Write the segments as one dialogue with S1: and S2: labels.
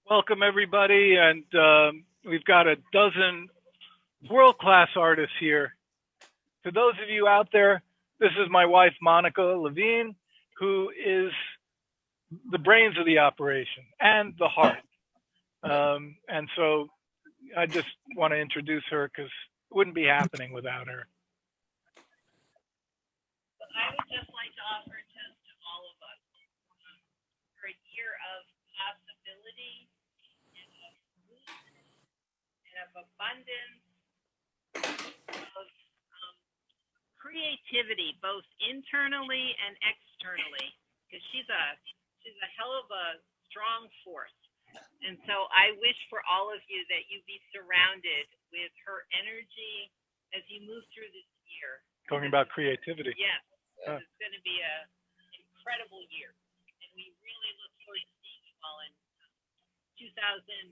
S1: Welcome, everybody, and we've got a dozen world-class artists here. To those of you out there, this is my wife, Monica Levine, who is the brains of the operation and the heart. And so I just want to introduce her because it wouldn't be happening without her.
S2: I would just like to offer a toast to all of us for a year of possibility and of movement and of abundance, of creativity, both internally and externally, because she's a hell of a strong force. And so I wish for all of you that you be surrounded with her energy as you move through this year.
S1: Talking about creativity.
S2: Yes. It's going to be an incredible year, and we really look forward to seeing you all in 2022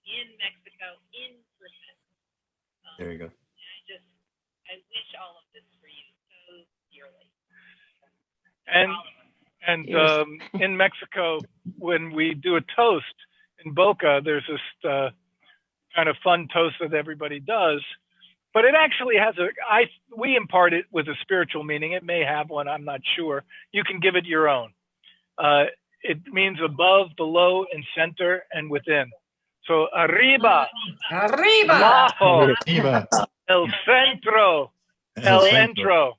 S2: in Mexico in person.
S3: There you go.
S2: I wish all of this for you so dearly.
S1: And in Mexico, when we do a toast in Boca, there's this kind of fun toast that everybody does. But it actually has we impart it with a spiritual meaning. It may have one, I'm not sure. You can give it your own. It means above, below, in center, and within. So arriba, abajo,
S3: Arriba.
S1: el centro, el entro.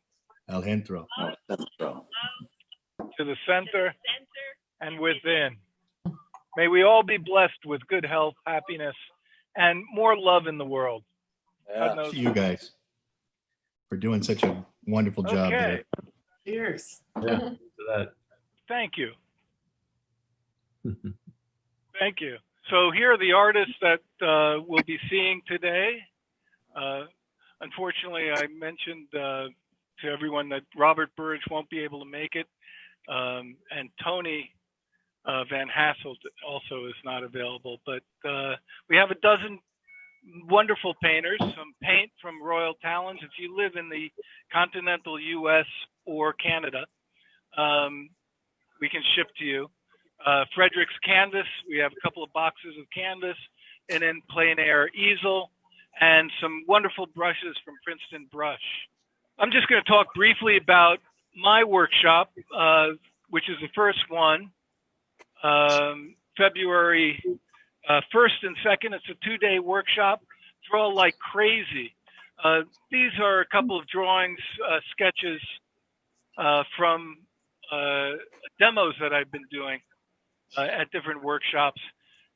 S3: El centro.
S1: To the center and within. May we all be blessed with good health, happiness, and more love in the world.
S3: See you guys. for doing such a wonderful job
S1: Okay.
S3: there.
S4: Cheers.
S5: Yeah, to that.
S1: Thank you. Thank you. So here are the artists that we'll be seeing today. Unfortunately, I mentioned to everyone that Robert Burge won't be able to make it, and Tony Van Hasselt also is not available. But we have a dozen wonderful painters, some paint from Royal Talons. If you live in the continental U.S. or Canada, we can ship to you. Frederick's canvas, we have a couple of boxes of canvas, and then plein air easel, and some wonderful brushes from Princeton Brush. I'm just going to talk briefly about my workshop, which is the first one, February 1st and 2nd. It's a 2-day workshop. Draw like crazy. These are a couple of drawings, sketches from demos that I've been doing at different workshops.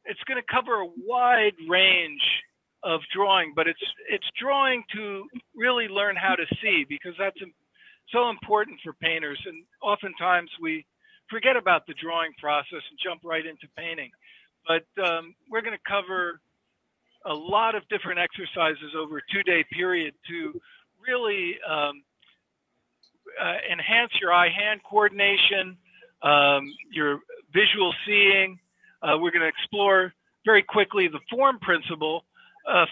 S1: It's going to cover a wide range of drawing, but it's drawing to really learn how to see, because that's so important for painters. And oftentimes we forget about the drawing process and jump right into painting. But we're going to cover a lot of different exercises over a 2-day period to really enhance your eye-hand coordination, your visual seeing. We're going to explore very quickly the form principle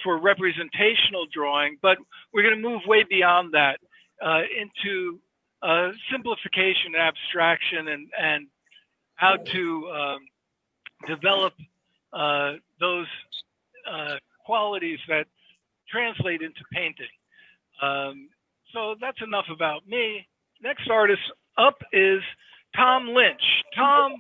S1: for representational drawing, but we're going to move way beyond that into simplification and abstraction, and how to develop those qualities that translate into painting. So that's enough about me. Next artist up is Tom Lynch. Tom,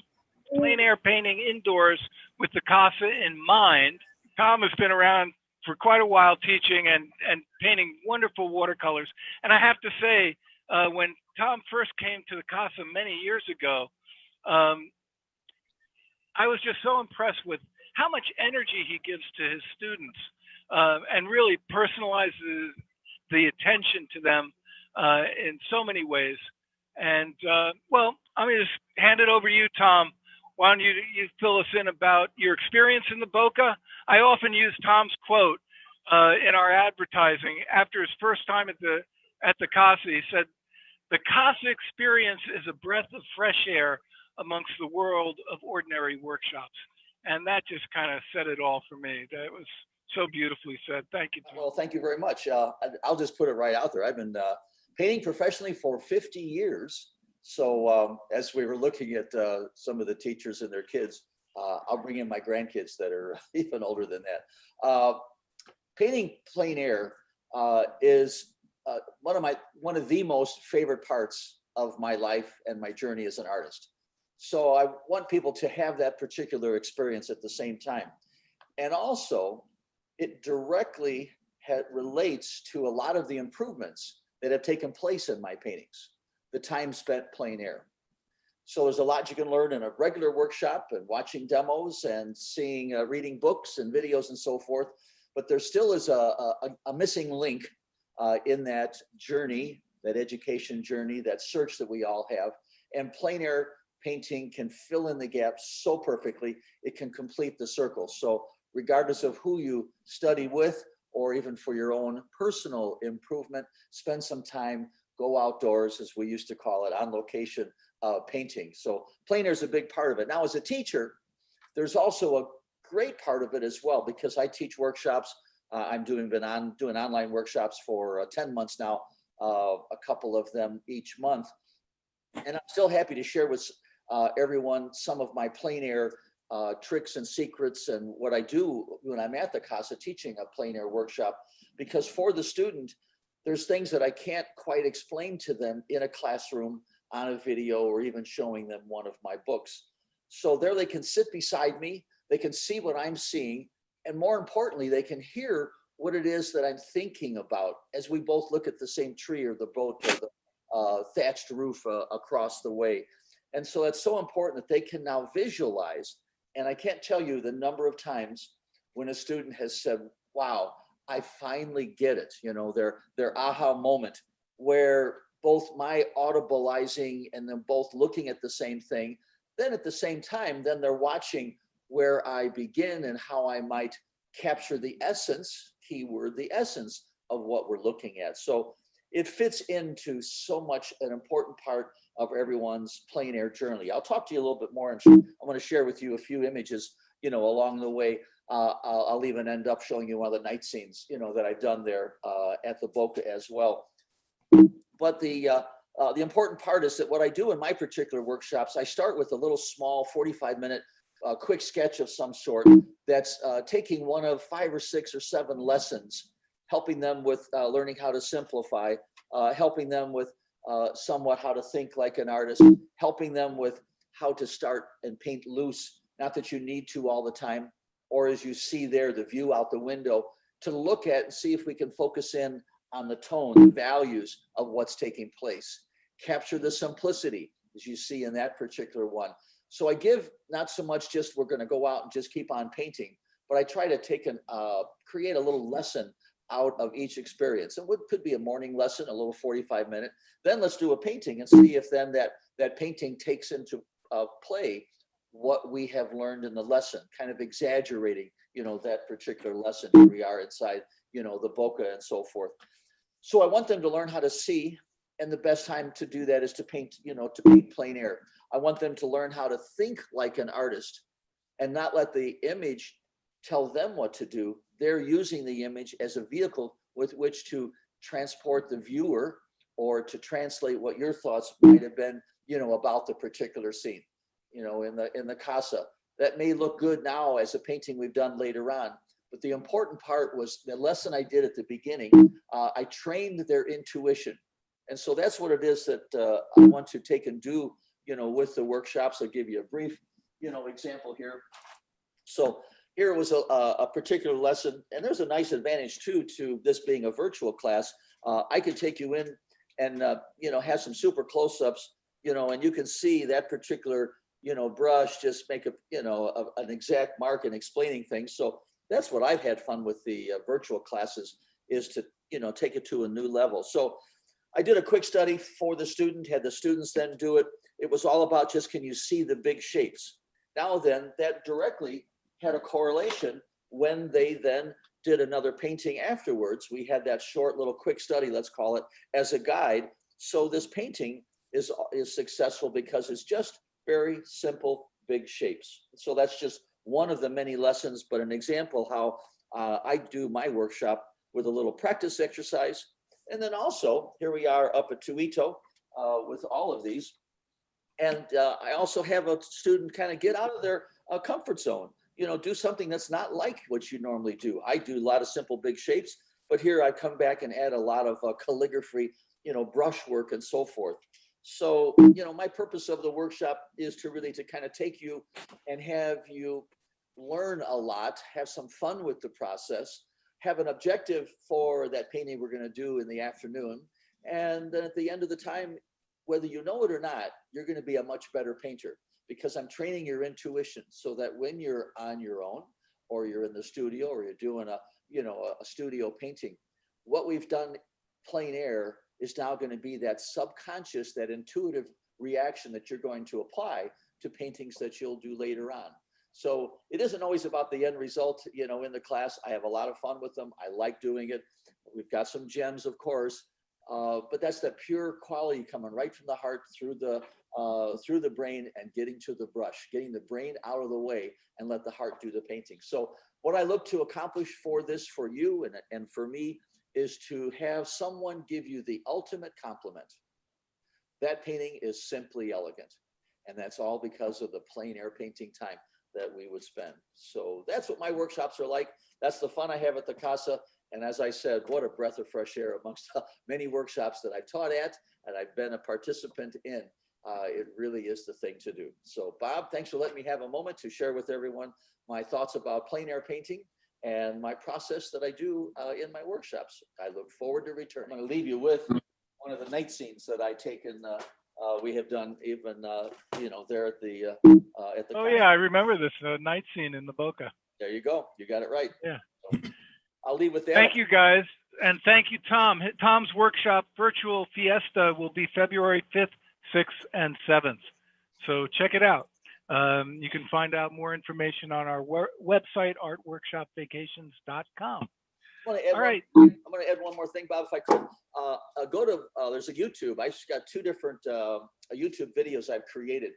S1: plein air painting indoors with the Casa in mind. Tom has been around for quite a while teaching and painting wonderful watercolors. And I have to say, when Tom first came to the Casa many years ago, I was just so impressed with how much energy he gives to his students, and really personalizes the attention to them in so many ways. And well, I'm going to just hand it over to you, Tom. Why don't you fill us in about your experience in the Boca? I often use Tom's quote in our advertising. After his first time at the Casa, he said, "The Casa experience is a breath of fresh air amongst the world of ordinary workshops." And that just kind of said it all for me. That was so beautifully said. Thank you, Tom.
S6: Well, thank you very much. I'll just put it right out there. I've been painting professionally for 50 years. So as we were looking at some of the teachers and their kids, I'll bring in my grandkids that are even older than that. Painting plein air is one of the most favorite parts of my life and my journey as an artist. So I want people to have that particular experience at the same time. And also, it directly relates to a lot of the improvements that have taken place in my paintings, the time spent plein air. So there's a lot you can learn in a regular workshop and watching demos and seeing, reading books and videos and so forth. But there still is a missing link in that journey, that education journey, that search that we all have. And plein air painting can fill in the gaps so perfectly, it can complete the circle. So regardless of who you study with, or even for your own personal improvement, spend some time, go outdoors, as we used to call it, on location painting. So plein air is a big part of it. Now, as a teacher, there's also a great part of it as well, because I teach workshops. I'm doing online workshops for 10 months now, a couple of them each month. And I'm still happy to share with everyone some of my plein air tricks and secrets and what I do when I'm at the Casa teaching a plein air workshop, because for the student, there's things that I can't quite explain to them in a classroom, on a video, or even showing them one of my books. So there they can sit beside me, they can see what I'm seeing, and more importantly, they can hear what it is that I'm thinking about as we both look at the same tree or the boat or the thatched roof across the way. And so it's so important that they can now visualize. And I can't tell you the number of times when a student has said, wow, I finally get it, their aha moment, where both my audibleizing and them both looking at the same thing, then at the same time, then they're watching where I begin and how I might capture the essence, keyword, the essence of what we're looking at. So it fits into so much an important part of everyone's plein air journey. I'll talk to you a little bit more, and I'm going to share with you a few images, along the way. I'll even end up showing you one of the night scenes, that I've done there at the Boca as well. But the important part is that what I do in my particular workshops, I start with a little small 45-minute quick sketch of some sort that's taking one of 5 or 6 or 7 lessons, helping them with learning how to simplify, helping them with somewhat how to think like an artist, helping them with how to start and paint loose, not that you need to all the time, or as you see there, the view out the window, to look at and see if we can focus in on the tone, the values of what's taking place. Capture the simplicity, as you see in that particular one. So I give not so much just we're going to go out and just keep on painting, but I try to take create a little lesson out of each experience. And what could be a morning lesson, a little 45-minute. Then let's do a painting and see if then that painting takes into play what we have learned in the lesson, kind of exaggerating, that particular lesson. Here we are inside, the Boca and so forth. So I want them to learn how to see, and the best time to do that is to paint, to paint plein air. I want them to learn how to think like an artist and not let the image tell them what to do. They're using the image as a vehicle with which to transport the viewer or to translate what your thoughts might have been, about the particular scene, in the Casa. That may look good now as a painting we've done later on, but the important part was the lesson I did at the beginning. I trained their intuition. And so that's what it is that I want to take and do, with the workshops. I'll give you a brief, example here. So here was a particular lesson, and there's a nice advantage too to this being a virtual class. I could take you in and have some super close-ups, and you can see that particular brush just make an exact mark in explaining things. So that's what I've had fun with the virtual classes, is to take it to a new level. So I did a quick study for the student, had the students then do it. It was all about just, can you see the big shapes? Now then, that directly had a correlation when they then did another painting afterwards. We had that short little quick study, let's call it, as a guide. So this painting is successful because it's just very simple, big shapes. So that's just one of the many lessons, but an example how I do my workshop with a little practice exercise. And then also, here we are up at Tuito with all of these. And I also have a student kind of get out of their comfort zone, do something that's not like what you normally do. I do a lot of simple, big shapes, but here I come back and add a lot of calligraphy, brushwork and so forth. So, my purpose of the workshop is to really to kind of take you and have you learn a lot, have some fun with the process, have an objective for that painting we're going to do in the afternoon. And then at the end of the time, whether you know it or not, you're going to be a much better painter, because I'm training your intuition so that when you're on your own, or you're in the studio, or you're doing a studio painting, what we've done plein air is now going to be that subconscious, that intuitive reaction that you're going to apply to paintings that you'll do later on. So it isn't always about the end result, in the class. I have a lot of fun with them. I like doing it. We've got some gems, of course, but that's that pure quality coming right from the heart through the brain and getting to the brush, getting the brain out of the way and let the heart do the painting. So what I look to accomplish for you and for me is to have someone give you the ultimate compliment. That painting is simply elegant. And that's all because of the plein air painting time that we would spend. So that's what my workshops are like. That's the fun I have at the Casa. And as I said, what a breath of fresh air amongst the many workshops that I've taught at and I've been a participant in. It really is the thing to do. So Bob, thanks for letting me have a moment to share with everyone my thoughts about plein air painting and my process that I do in my workshops. I look forward to return. I'm going to leave you with one of the night scenes that I take in, we have done even, there at the
S1: Oh yeah, I remember this night scene in the Boca.
S6: There you go. You got it right.
S1: Yeah.
S6: I'll leave with that.
S1: Thank you, guys. And thank you, Tom. Tom's workshop, Virtual Fiesta, will be February 5th, 6th, and 7th. So check it out. You can find out more information on our website, ArtWorkshopVacations.com.
S6: I'm going to add one more thing, Bob, if I could. Go to, there's a YouTube. I've got two different YouTube videos I've created.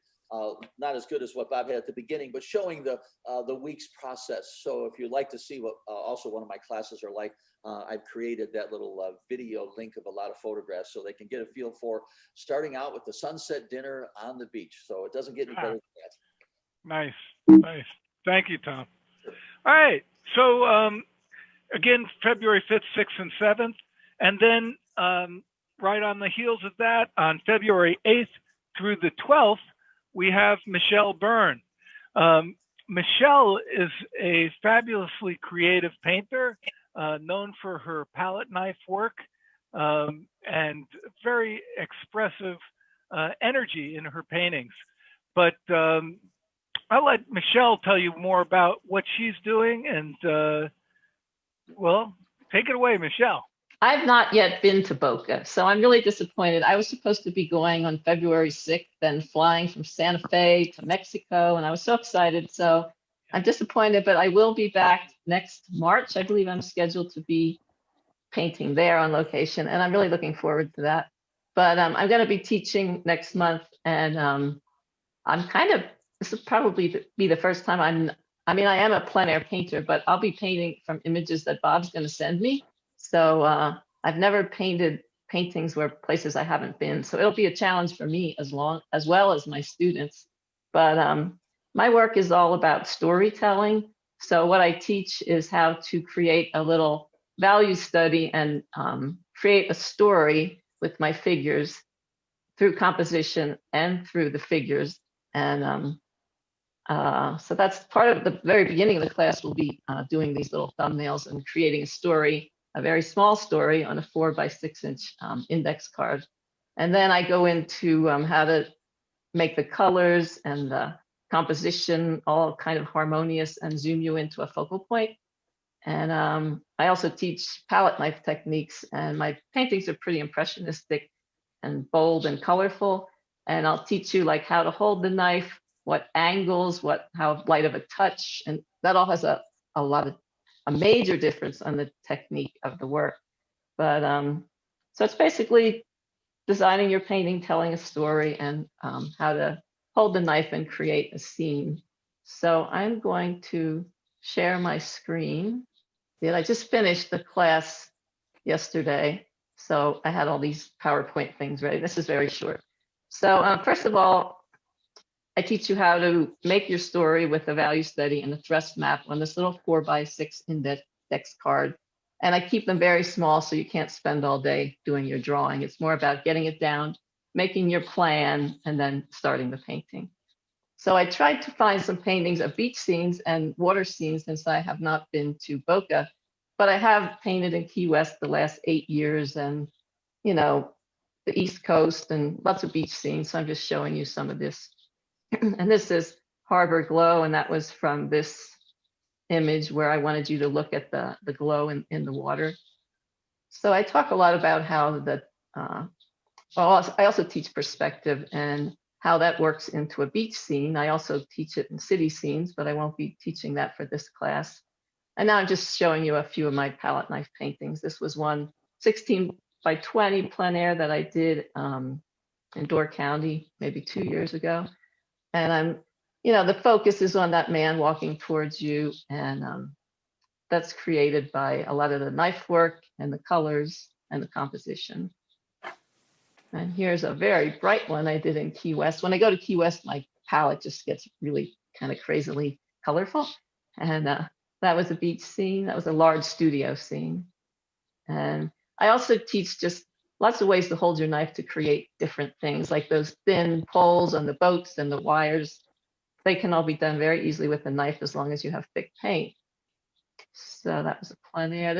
S6: Not as good as what Bob had at the beginning, but showing the week's process. So if you'd like to see what also one of my classes are like, I've created that little video link of a lot of photographs so they can get a feel for starting out with the sunset dinner on the beach. So it doesn't get any better than that.
S1: Nice, nice. Thank you, Tom. All right. So again, February 5th, 6th, and 7th. And then right on the heels of that, on February 8th through the 12th, we have Michelle Byrne. Michelle is a fabulously creative painter, known for her palette knife work and very expressive energy in her paintings. But I'll let Michelle tell you more about what she's doing. And well, take it away, Michelle.
S4: I've not yet been to Boca, so I'm really disappointed. I was supposed to be going on February 6th and flying from Santa Fe to Mexico, and I was so excited. So I'm disappointed, but I will be back next March. I believe I'm scheduled to be painting there on location, and I'm really looking forward to that. But I'm going to be teaching next month, and this will probably be the first time I am a plein air painter, but I'll be painting from images that Bob's going to send me. So I've never painted paintings where places I haven't been. So it'll be a challenge for me as well as my students. But my work is all about storytelling. So what I teach is how to create a little value study and create a story with my figures through composition and through the figures. And so that's part of the very beginning of the class. We'll be doing these little thumbnails and creating a story, a very small story on a 4x6-inch index card. And then I go into how to make the colors and the composition all kind of harmonious and zoom you into a focal point. And I also teach palette knife techniques, and my paintings are pretty impressionistic and bold and colorful. And I'll teach you like how to hold the knife, what angles, how light of a touch, and that all has a major difference on the technique of the work. But so it's basically designing your painting, telling a story, and how to hold the knife and create a scene. So I'm going to share my screen. I just finished the class yesterday, so I had all these PowerPoint things ready. This is very short. So first of all, I teach you how to make your story with a value study and a thrust map on this little 4x6 index card. And I keep them very small so you can't spend all day doing your drawing. It's more about getting it down, making your plan, and then starting the painting. So I tried to find some paintings of beach scenes and water scenes since I have not been to Boca, but I have painted in Key West the last 8 years, and the East Coast and lots of beach scenes. So I'm just showing you some of this. And this is Harbor Glow, and that was from this image where I wanted you to look at the glow in the water. So I talk a lot about how I also teach perspective and how that works into a beach scene. I also teach it in city scenes, but I won't be teaching that for this class. And now I'm just showing you a few of my palette knife paintings. This was one 16x20 plein air that I did in Door County maybe 2 years ago. And the focus is on that man walking towards you, and that's created by a lot of the knife work and the colors and the composition. And here's a very bright one I did in Key West. When I go to Key West, my palette just gets really kind of crazily colorful. And that was a beach scene. That was a large studio scene. And I also teach just lots of ways to hold your knife to create different things, like those thin poles on the boats and the wires. They can all be done very easily with a knife as long as you have thick paint. So that was a plein air.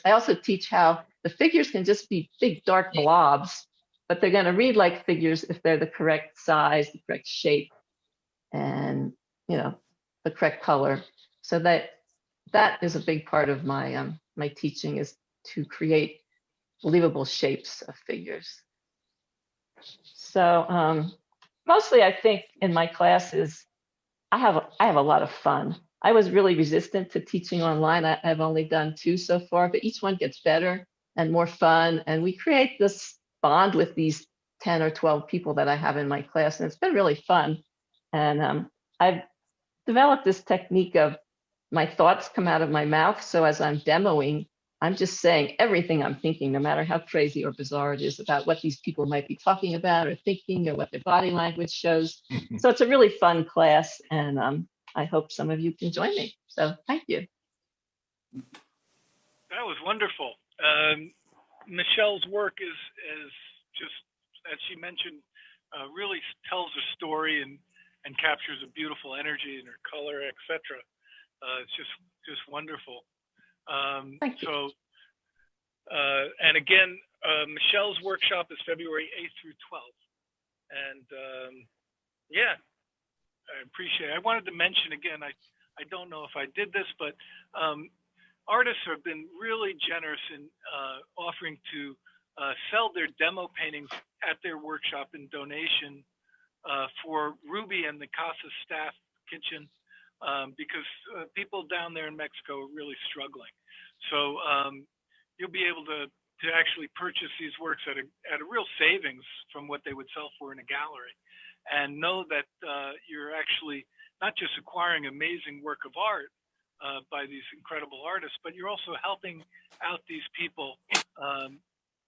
S4: I also teach how the figures can just be big dark blobs, but they're going to read like figures if they're the correct size, the correct shape, and the correct color. So that is a big part of my my teaching is to create believable shapes of figures. So mostly I think in my classes, I have a lot of fun. I was really resistant to teaching online. I've only done 2 so far, but each one gets better and more fun. And we create this bond with these 10 or 12 people that I have in my class, and it's been really fun. And I've developed this technique of my thoughts come out of my mouth. So as I'm demoing, I'm just saying everything I'm thinking, no matter how crazy or bizarre it is about what these people might be talking about or thinking or what their body language shows. So it's a really fun class, and I hope some of you can join me. So thank you.
S1: That was wonderful. Michelle's work is just, as she mentioned, really tells a story and captures a beautiful energy in her color, etc. It's just wonderful.
S4: Thank you.
S1: So, and again, Michelle's workshop is February 8th through 12th. And yeah, I appreciate it. I wanted to mention again, I don't know if I did this, but artists have been really generous in offering to sell their demo paintings at their workshop in donation for Ruby and the Casa staff kitchen, because people down there in Mexico are really struggling. So you'll be able to actually purchase these works at a real savings from what they would sell for in a gallery, and know that you're actually not just acquiring amazing work of art by these incredible artists, but you're also helping out these people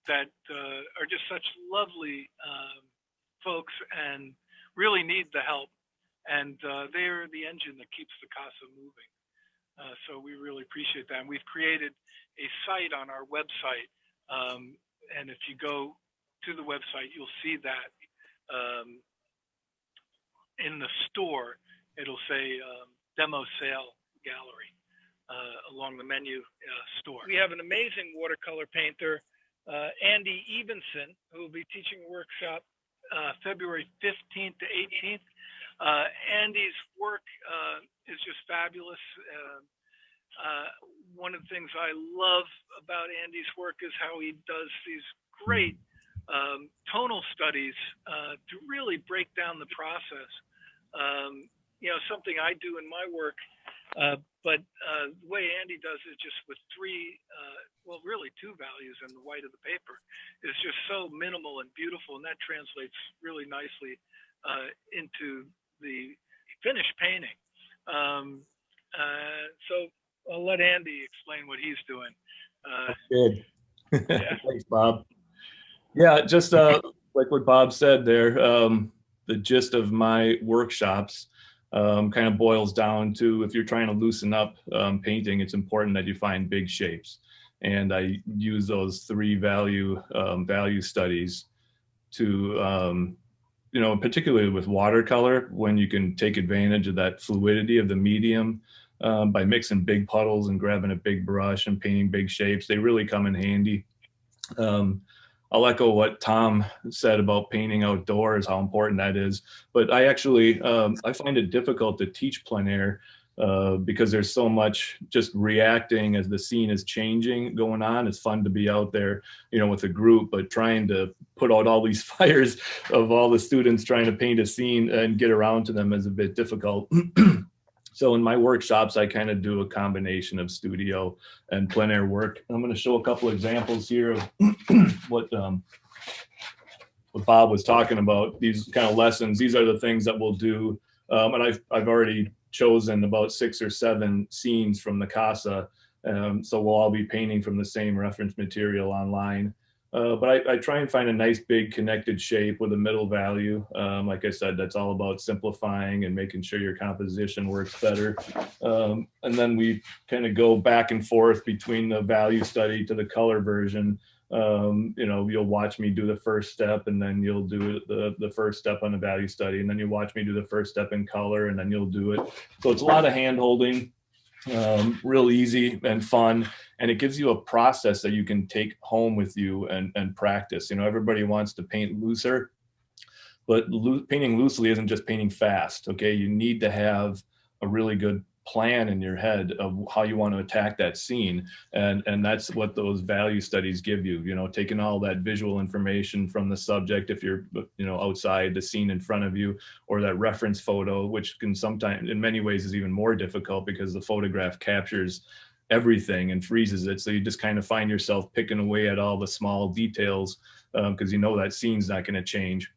S1: that are just such lovely folks and really need the help. And they are the engine that keeps the Casa moving. So we really appreciate that. And we've created a site on our website. And if you go to the website, you'll see that in the store, it'll say demo sale gallery along the menu store. We have an amazing watercolor painter, Andy Evenson, who will be teaching a workshop February 15th to 18th. Andy's work is just fabulous. One of the things I love about Andy's work is how he does these great tonal studies to really break down the process. You know, something I do in my work, but the way Andy does it just with well, really 2 values in the white of the paper is just so minimal and beautiful, and that translates really nicely into the finished painting. So I'll let Andy explain what he's doing.
S5: Good.
S1: Yeah.
S5: Thanks, Bob. Yeah, just like what Bob said there, the gist of my workshops kind of boils down to, if you're trying to loosen up painting, it's important that you find big shapes. And I use those 3 value studies to, you know, particularly with watercolor, when you can take advantage of that fluidity of the medium by mixing big puddles and grabbing a big brush and painting big shapes. They really come in handy. I'll echo what Tom said about painting outdoors, how important that is. But I actually, I find it difficult to teach plein air because there's so much just reacting as the scene is changing going on. It's fun to be out there, you know, with a group, but trying to put out all these fires of all the students trying to paint a scene and get around to them is a bit difficult. So in my workshops, I kind of do a combination of studio and plein air work. I'm going to show a couple examples here of what Bob was talking about, these kind of lessons. These are the things that we'll do. And I've already chosen about 6 or 7 scenes from the Casa. So we'll all be painting from the same reference material online. But I try and find a nice big connected shape with a middle value. Like I said, that's all about simplifying and making sure your composition works better. And then we kind of go back and forth between the value study to the color version. You know, you'll watch me do the first step, and then you'll do the first step on the value study, and then you watch me do the first step in color, and then you'll do it. So it's a lot of hand holding. Real easy and fun, and it gives you a process that you can take home with you and practice. You know, everybody wants to paint looser, but painting loosely isn't just painting fast. Okay, you need to have a really good plan in your head of how you want to attack that scene. And that's what those value studies give you, taking all that visual information from the subject, if you're, outside the scene in front of you, or that reference photo, which can sometimes, in many ways, is even more difficult because the photograph captures everything and freezes it. So you just kind of find yourself picking away at all the small details because that scene's not going to change.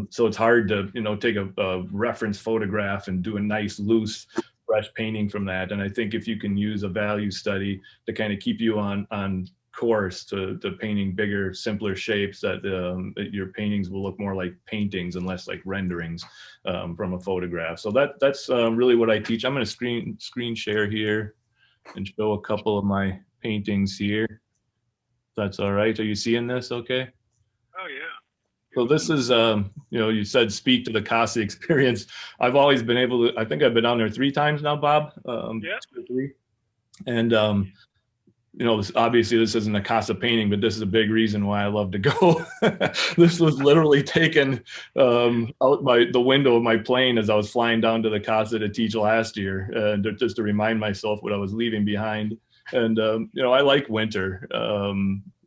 S5: So it's hard to, take a reference photograph and do a nice, loose, fresh painting from that. And I think if you can use a value study to kind of keep you on course to painting bigger, simpler shapes, that your paintings will look more like paintings and less like renderings from a photograph. So that's really what I teach. I'm going to screen share here and show a couple of my paintings here. If that's all right. Are you seeing this okay?
S1: Oh, yeah.
S5: So this is, you said speak to the Casa experience. I've always been able to, I think I've been down there 3 times now, Bob.
S1: Yeah.
S5: 2 or 3. And, obviously this isn't a Casa painting, but this is a big reason why I love to go. This was literally taken out by the window of my plane as I was flying down to the Casa to teach last year, just to remind myself what I was leaving behind. And, I like winter.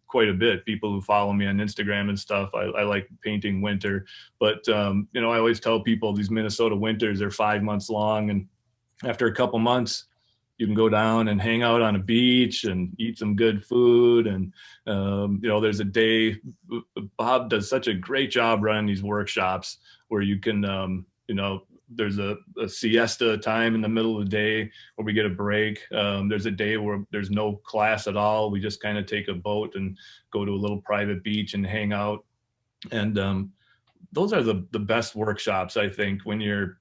S5: Quite a bit. People who follow me on Instagram and stuff, I like painting winter, but I always tell people these Minnesota winters are 5 months long, and after a couple months you can go down and hang out on a beach and eat some good food. And there's a day, Bob does such a great job running these workshops where you can there's a siesta time in the middle of the day where we get a break. There's a day where there's no class at all. We just kind of take a boat and go to a little private beach and hang out. And those are the best workshops, I think, when you're,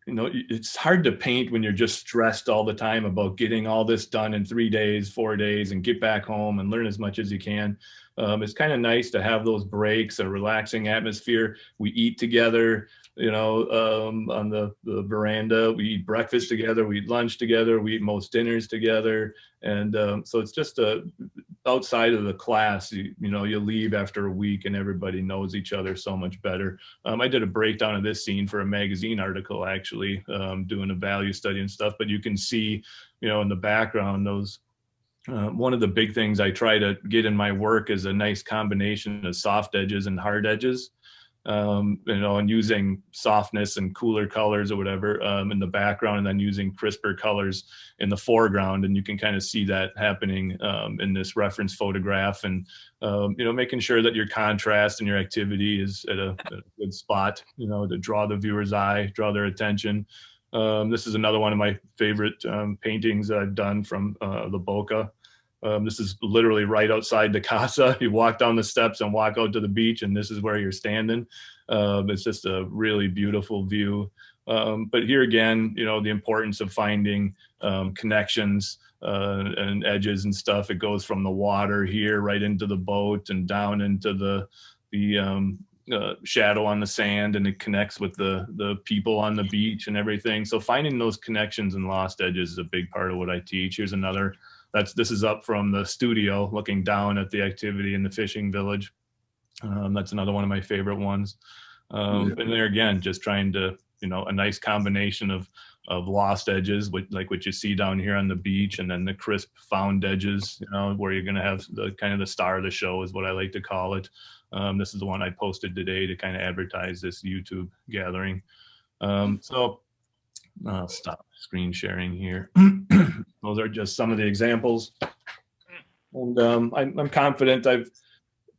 S5: it's hard to paint when you're just stressed all the time about getting all this done in 3 days, 4 days, and get back home and learn as much as you can. It's kind of nice to have those breaks, a relaxing atmosphere. We eat together, on the veranda. We eat breakfast together. We eat lunch together. We eat most dinners together. And so it's just outside of the class, you leave after a week and everybody knows each other so much better. I did a breakdown of this scene for a magazine article, actually, doing a value study and stuff. But you can see, in the background, those. One of the big things I try to get in my work is a nice combination of soft edges and hard edges, and using softness and cooler colors or whatever in the background, and then using crisper colors in the foreground. And you can kind of see that happening in this reference photograph, and making sure that your contrast and your activity is at a good spot, to draw the viewer's eye, draw their attention. This is another one of my favorite paintings that I've done from the Boca. This is literally right outside the Casa. You walk down the steps and walk out to the beach, and this is where you're standing. It's just a really beautiful view. But here again, the importance of finding connections and edges and stuff. It goes from the water here right into the boat and down into the shadow on the sand, and it connects with the people on the beach and everything. So finding those connections and lost edges is a big part of what I teach. Here's another. This is up from the studio looking down at the activity in the fishing village. That's another one of my favorite ones. And there again, just trying to, a nice combination of lost edges, like what you see down here on the beach, and then the crisp found edges, where you're going to have the kind of the star of the show is what I like to call it. This is the one I posted today to kind of advertise this YouTube gathering. So I'll stop screen sharing here. Those are just some of the examples. And I'm confident. I've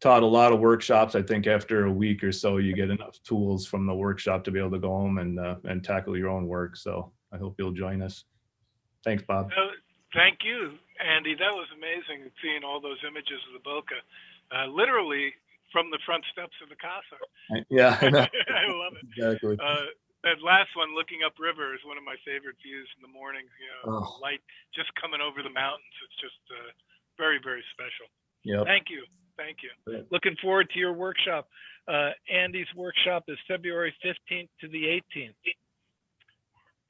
S5: taught a lot of workshops. I think after a week or so, you get enough tools from the workshop to be able to go home and tackle your own work. So I hope you'll join us. Thanks, Bob.
S1: Thank you, Andy. That was amazing, seeing all those images of the Boca, literally from the front steps of the Casa.
S5: Yeah, I know.
S1: I love it.
S5: Exactly.
S1: That last one, looking upriver, is one of my favorite views in the morning. Light just coming over the mountains. It's just very, very special.
S5: Yeah.
S1: Thank you.
S5: Right.
S1: Looking forward to your workshop. Andy's workshop is February 15th to the 18th.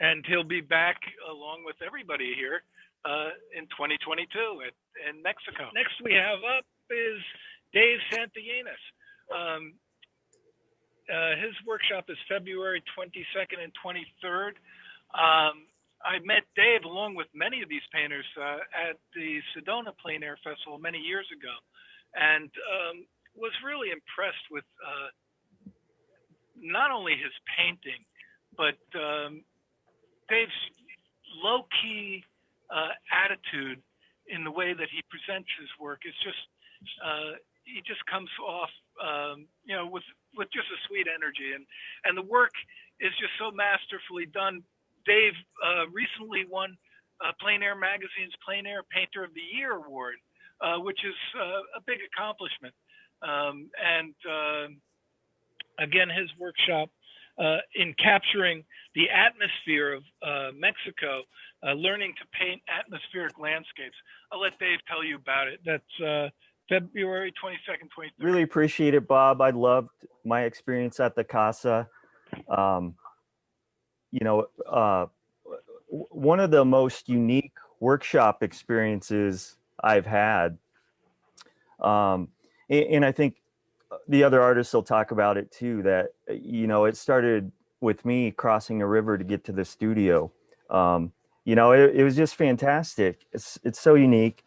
S1: And he'll be back along with everybody here in 2022 in Mexico. Next we have up is Dave Santillanes. His workshop is February 22nd and 23rd. I met Dave along with many of these painters at the Sedona Plein Air Festival many years ago, and was really impressed with not only his painting, but Dave's low-key attitude in the way that he presents his work. Is just he just comes off, with just a sweet energy, and the work is just so masterfully done. Dave recently won Plein Air Magazine's Plein Air Painter of the Year award, which is a big accomplishment. Again, his workshop in capturing the atmosphere of Mexico, learning to paint atmospheric landscapes. I'll let Dave tell you about it. That's February 22nd, 23rd.
S7: Really appreciate it, Bob. I loved my experience at the Casa. One of the most unique workshop experiences I've had. And I think the other artists will talk about it too, that, it started with me crossing a river to get to the studio. It was just fantastic. It's so unique.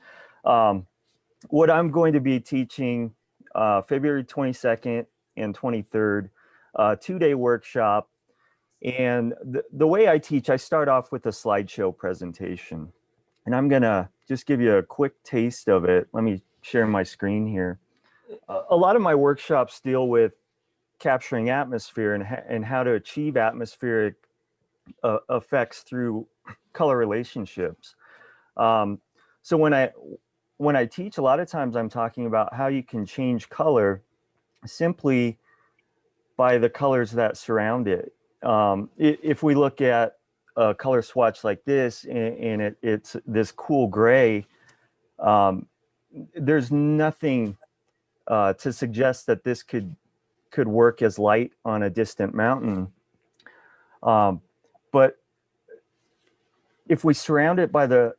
S7: What I'm going to be teaching February 22nd and 23rd, 2-day workshop. And the way I teach, I start off with a slideshow presentation. And I'm going to just give you a quick taste of it. Let me share my screen here. A lot of my workshops deal with capturing atmosphere and how to achieve atmospheric effects through color relationships. So when I teach, a lot of times I'm talking about how you can change color simply by the colors that surround it. If we look at a color swatch like this, and it's this cool gray, there's nothing to suggest that this could work as light on a distant mountain. But if we surround it by the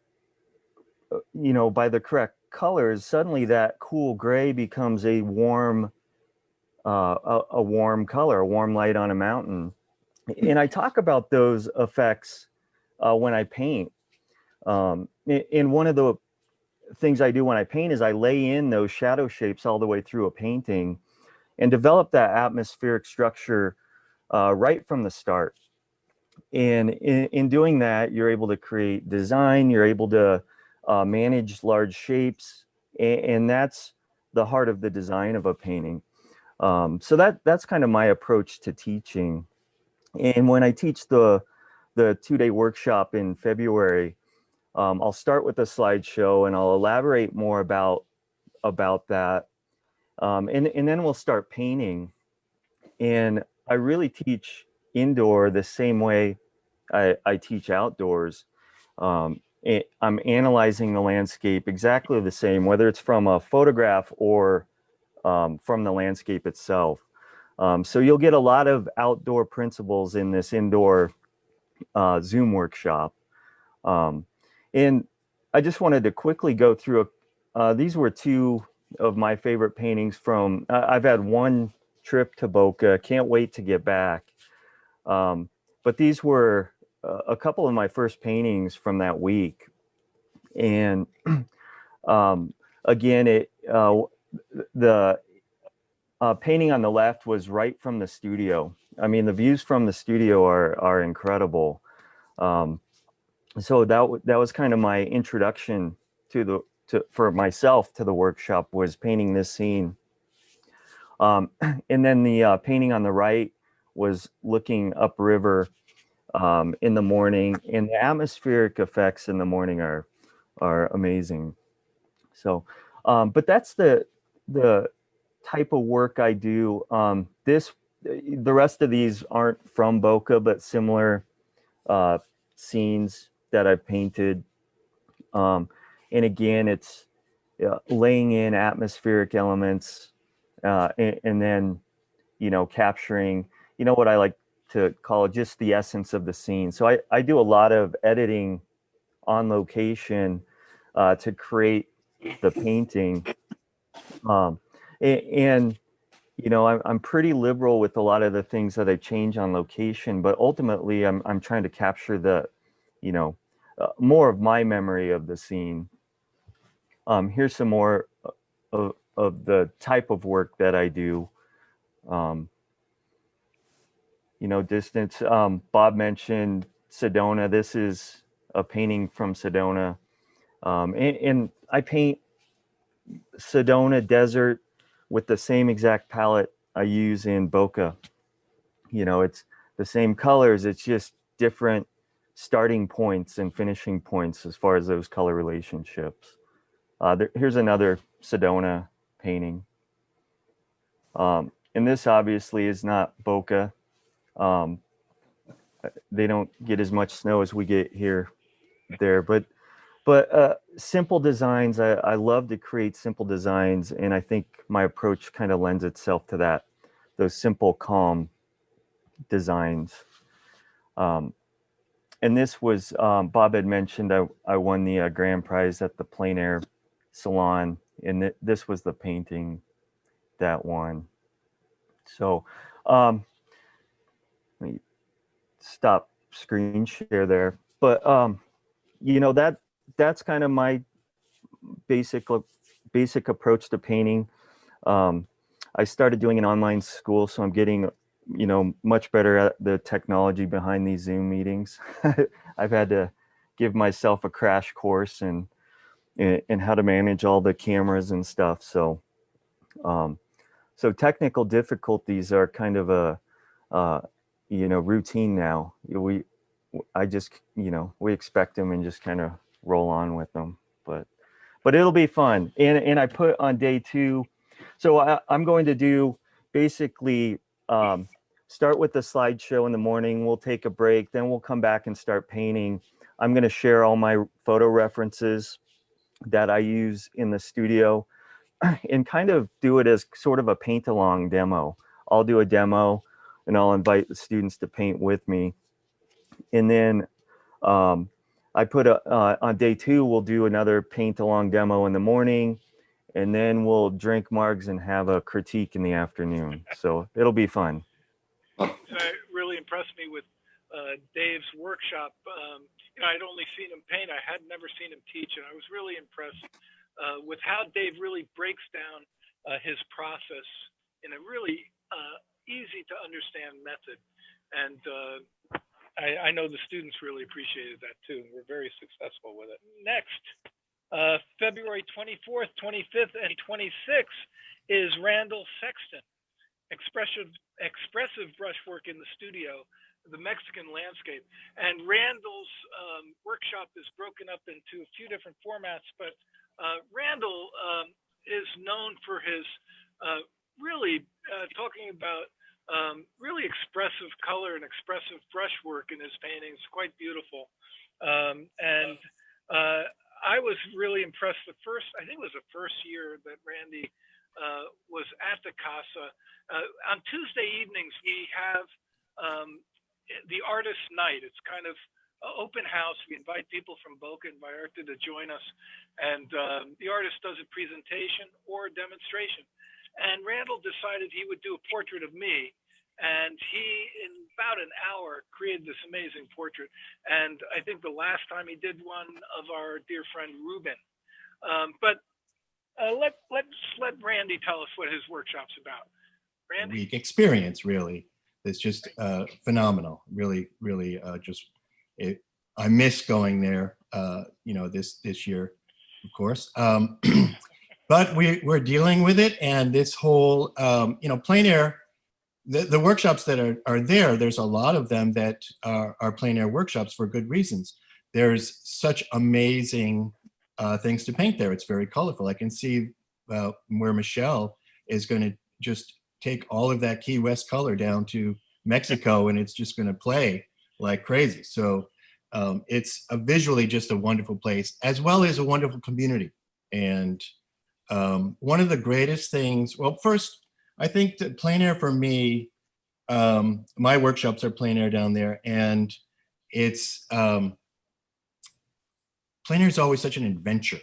S7: correct colors, suddenly that cool gray becomes a warm color, a warm light on a mountain. And I talk about those effects when I paint. And one of the things I do when I paint is I lay in those shadow shapes all the way through a painting and develop that atmospheric structure right from the start. And in doing that, you're able to create design, you're able to manage large shapes, and that's the heart of the design of a painting. So that's kind of my approach to teaching. And when I teach the 2-day workshop in February, I'll start with a slideshow and I'll elaborate more about that. And then we'll start painting. And I really teach indoor the same way I teach outdoors. I'm analyzing the landscape exactly the same, whether it's from a photograph or from the landscape itself. So you'll get a lot of outdoor principles in this indoor Zoom workshop. And I just wanted to quickly go through, these were 2 of my favorite paintings from, I've had one trip to Boca, can't wait to get back. But these were a couple of my first paintings from that week. And again, the painting on the left was right from the studio. I mean, the views from the studio are incredible. So that was kind of my introduction for myself to the workshop, was painting this scene. And then the painting on the right was looking upriver in the morning, and the atmospheric effects in the morning are amazing. So, but that's the type of work I do. The rest of these aren't from Boca, but similar scenes that I've painted. And again, it's laying in atmospheric elements, and then, capturing, what I like to call just the essence of the scene. So I do a lot of editing on location to create the painting. And I'm pretty liberal with a lot of the things that I change on location, but ultimately I'm trying to capture the you know, more of my memory of the scene. Here's some more of the type of work that I do. You know, distance. Bob mentioned Sedona. This is a painting from Sedona. And I paint Sedona desert with the same exact palette I use in Boca. You know, it's the same colors. It's just different starting points and finishing points as far as those color relationships. Here's another Sedona painting. And this obviously is not Boca. They don't get as much snow as we get here there, but simple designs. I love to create simple designs, and I think my approach kind of lends itself to that, those simple, calm designs. And this was, Bob had mentioned I won the grand prize at the Plein Air Salon, and this was the painting that won. So let me stop screen share there. But you know, that's kind of my basic approach to painting. I started doing an online school, so I'm getting, you know, much better at the technology behind these Zoom meetings. I've had to give myself a crash course in how to manage all the cameras and stuff. So so technical difficulties are kind of a you know, routine now. I just, you know, we expect them and just kind of roll on with them. But it'll be fun. And I put on day 2. So I'm going to do basically start with the slideshow in the morning. We'll take a break, then we'll come back and start painting. I'm going to share all my photo references that I use in the studio and kind of do it as sort of a paint along demo. I'll do a demo and I'll invite the students to paint with me. And then I put on day 2, we'll do another paint along demo in the morning, and then we'll drink margs and have a critique in the afternoon. So it'll be fun.
S1: It really impressed me with Dave's workshop. You know, I'd only seen him paint. I had never seen him teach, and I was really impressed with how Dave really breaks down his process in a really easy to understand method. And I know the students really appreciated that too, and we're very successful with it. Next, February 24th, 25th, and 26th is Randall Sexton, expressive brushwork in the studio, the Mexican landscape. And Randall's workshop is broken up into a few different formats, but Randall is known for his really talking about really expressive color and expressive brushwork in his paintings, quite beautiful. And I was really impressed I think it was the first year that Randy was at the Casa. On Tuesday evenings, we have the artist night. It's kind of an open house. We invite people from Boca and Vallarta to join us. And the artist does a presentation or a demonstration. And Randall decided he would do a portrait of me. And he, in about an hour, created this amazing portrait. And I think the last time he did one of our dear friend Ruben. But let's let Randy tell us what his workshop's about. Randy?
S3: Week experience, really. It's just phenomenal. Really, really I miss going there, you know, this year, of course. But we're dealing with it, and this whole, you know, plein air, the workshops that are there, there's a lot of them that are plein air workshops for good reasons. There's such amazing things to paint there. It's very colorful. I can see where Michelle is going to just take all of that Key West color down to Mexico, and it's just going to play like crazy. So it's visually just a wonderful place, as well as a wonderful community. And one of the greatest things, well, first, I think that plein air for me, my workshops are plein air down there, and it's, plein air is always such an adventure,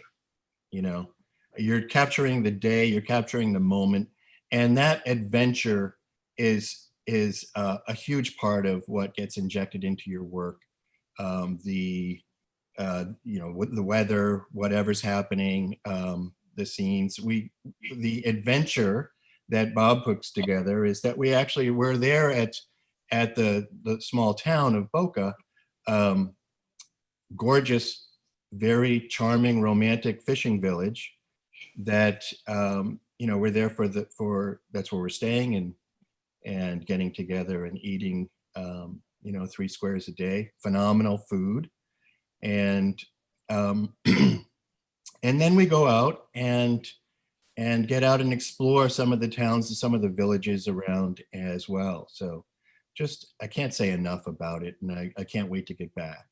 S3: you know. You're capturing the day, you're capturing the moment, and that adventure is a huge part of what gets injected into your work. the with the weather, whatever's happening, the scenes. The adventure that Bob puts together is that we're there at the small town of Boca, gorgeous, very charming, romantic fishing village that we're there for that's where we're staying and getting together and eating 3 squares a day, phenomenal food. And and then we go out and get out and explore some of the towns and some of the villages around as well. So I can't say enough about it, and I can't wait to get back.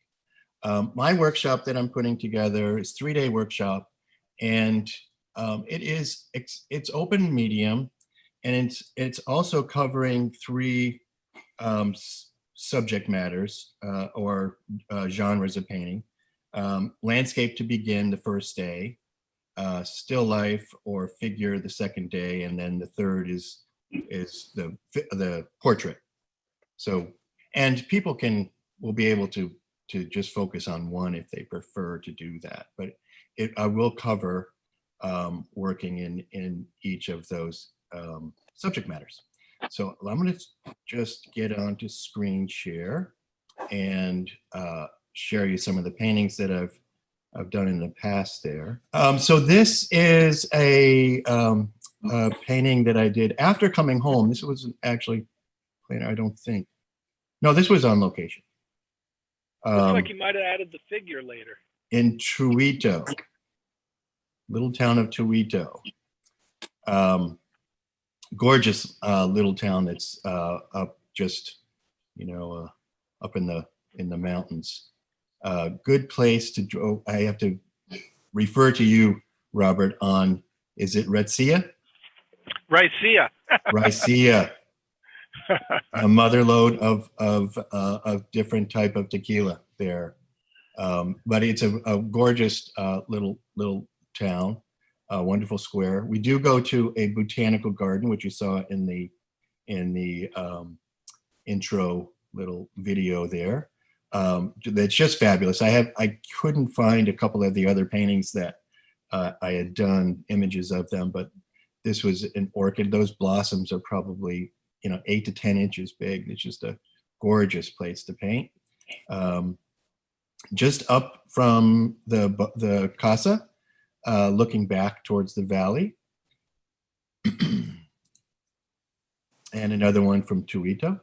S3: My workshop that I'm putting together is 3-day workshop, and it's open medium, and it's also covering 3 subject matters or genres of painting. Landscape to begin the first day, still life or figure the second day, and then the third is the portrait. So, and people will be able to just focus on one if they prefer to do that. But I will cover working in each of those subject matters. So I'm going to just get onto screen share and share you some of the paintings that I've done in the past there. So this is a painting that I did after coming home. This wasn't actually, I don't think. No, this was on location.
S1: Looks like you might have added the figure later.
S3: In Tuito, little town of Tuito. Gorgeous little town that's up just, up in the mountains. Good place to draw. I have to refer to you, Robert, on, is it Retsia?
S1: Raicilla.
S3: Raicilla. A mother lode of different type of tequila there. But it's a gorgeous little town, a wonderful square. We do go to a botanical garden, which you saw in the intro little video there. That's just fabulous. I couldn't find a couple of the other paintings that I had done images of them, but this was an orchid. Those blossoms are probably 8 to 10 inches big. It's just a gorgeous place to paint. Just up from the Casa, looking back towards the valley. And another one from Tuito.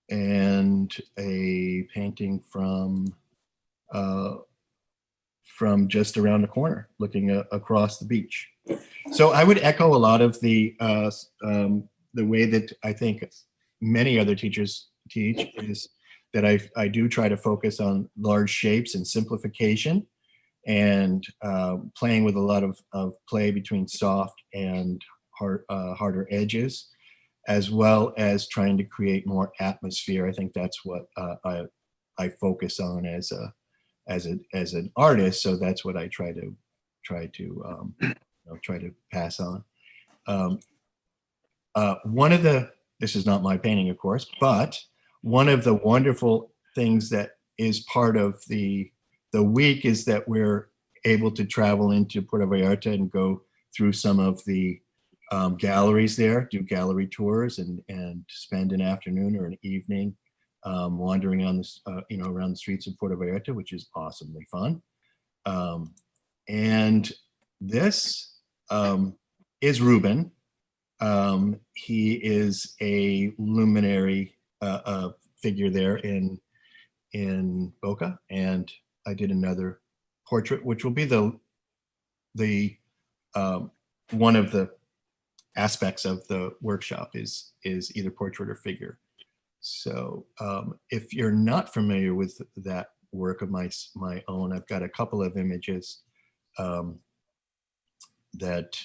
S3: And a painting from just around the corner, looking across the beach. So I would echo a lot of the way that I think many other teachers teach, is that I do try to focus on large shapes and simplification, and playing with a lot of play between soft and harder edges, as well as trying to create more atmosphere. I think that's what I focus on as an artist. So that's what I try to pass on. This is not my painting, of course, but one of the wonderful things that is part of the week is that we're able to travel into Puerto Vallarta and go through some of the galleries there, do gallery tours, and spend an afternoon or an evening wandering on this, around the streets of Puerto Vallarta, which is awesomely fun. And this is Ruben. He is a luminary figure there in Boca, and I did another portrait, which will be the one of the aspects of the workshop is either portrait or figure. So if you're not familiar with that work of my own, I've got a couple of images that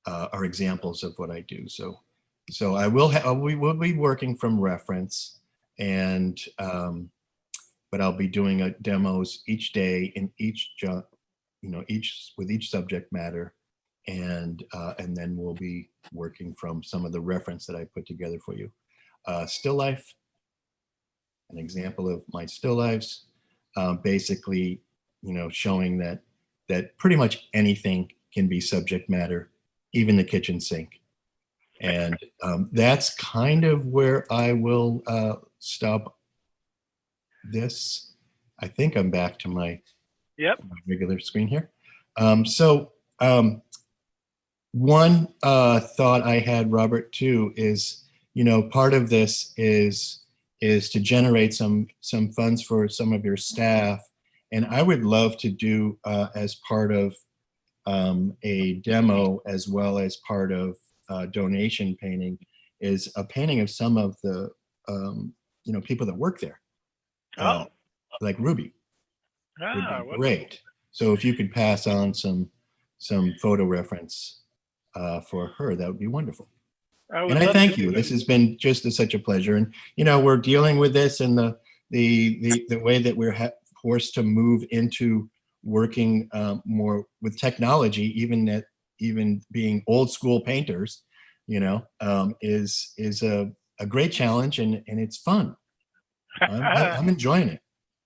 S3: are examples of what I do. So we will be working from reference, and but I'll be doing demos each day in each with each subject matter, and then we'll be working from some of the reference that I put together for you. Still life an example of my still lifes, basically, showing that pretty much anything can be subject matter, even the kitchen sink. And that's kind of where I will stop this. I think I'm back to my regular screen here. One thought I had, Robert, too, is, part of this is to generate some funds for some of your staff. And I would love to do as part of a demo, as well as part of donation painting, is a painting of some of the people that work there, like Ruby. Would be great. So if you could pass on some photo reference for her, that would be wonderful. And I thank you. This has been just such a pleasure. And we're dealing with this in the way that we're forced to move into working more with technology, even being old school painters, is a great challenge, and it's fun. I'm enjoying it.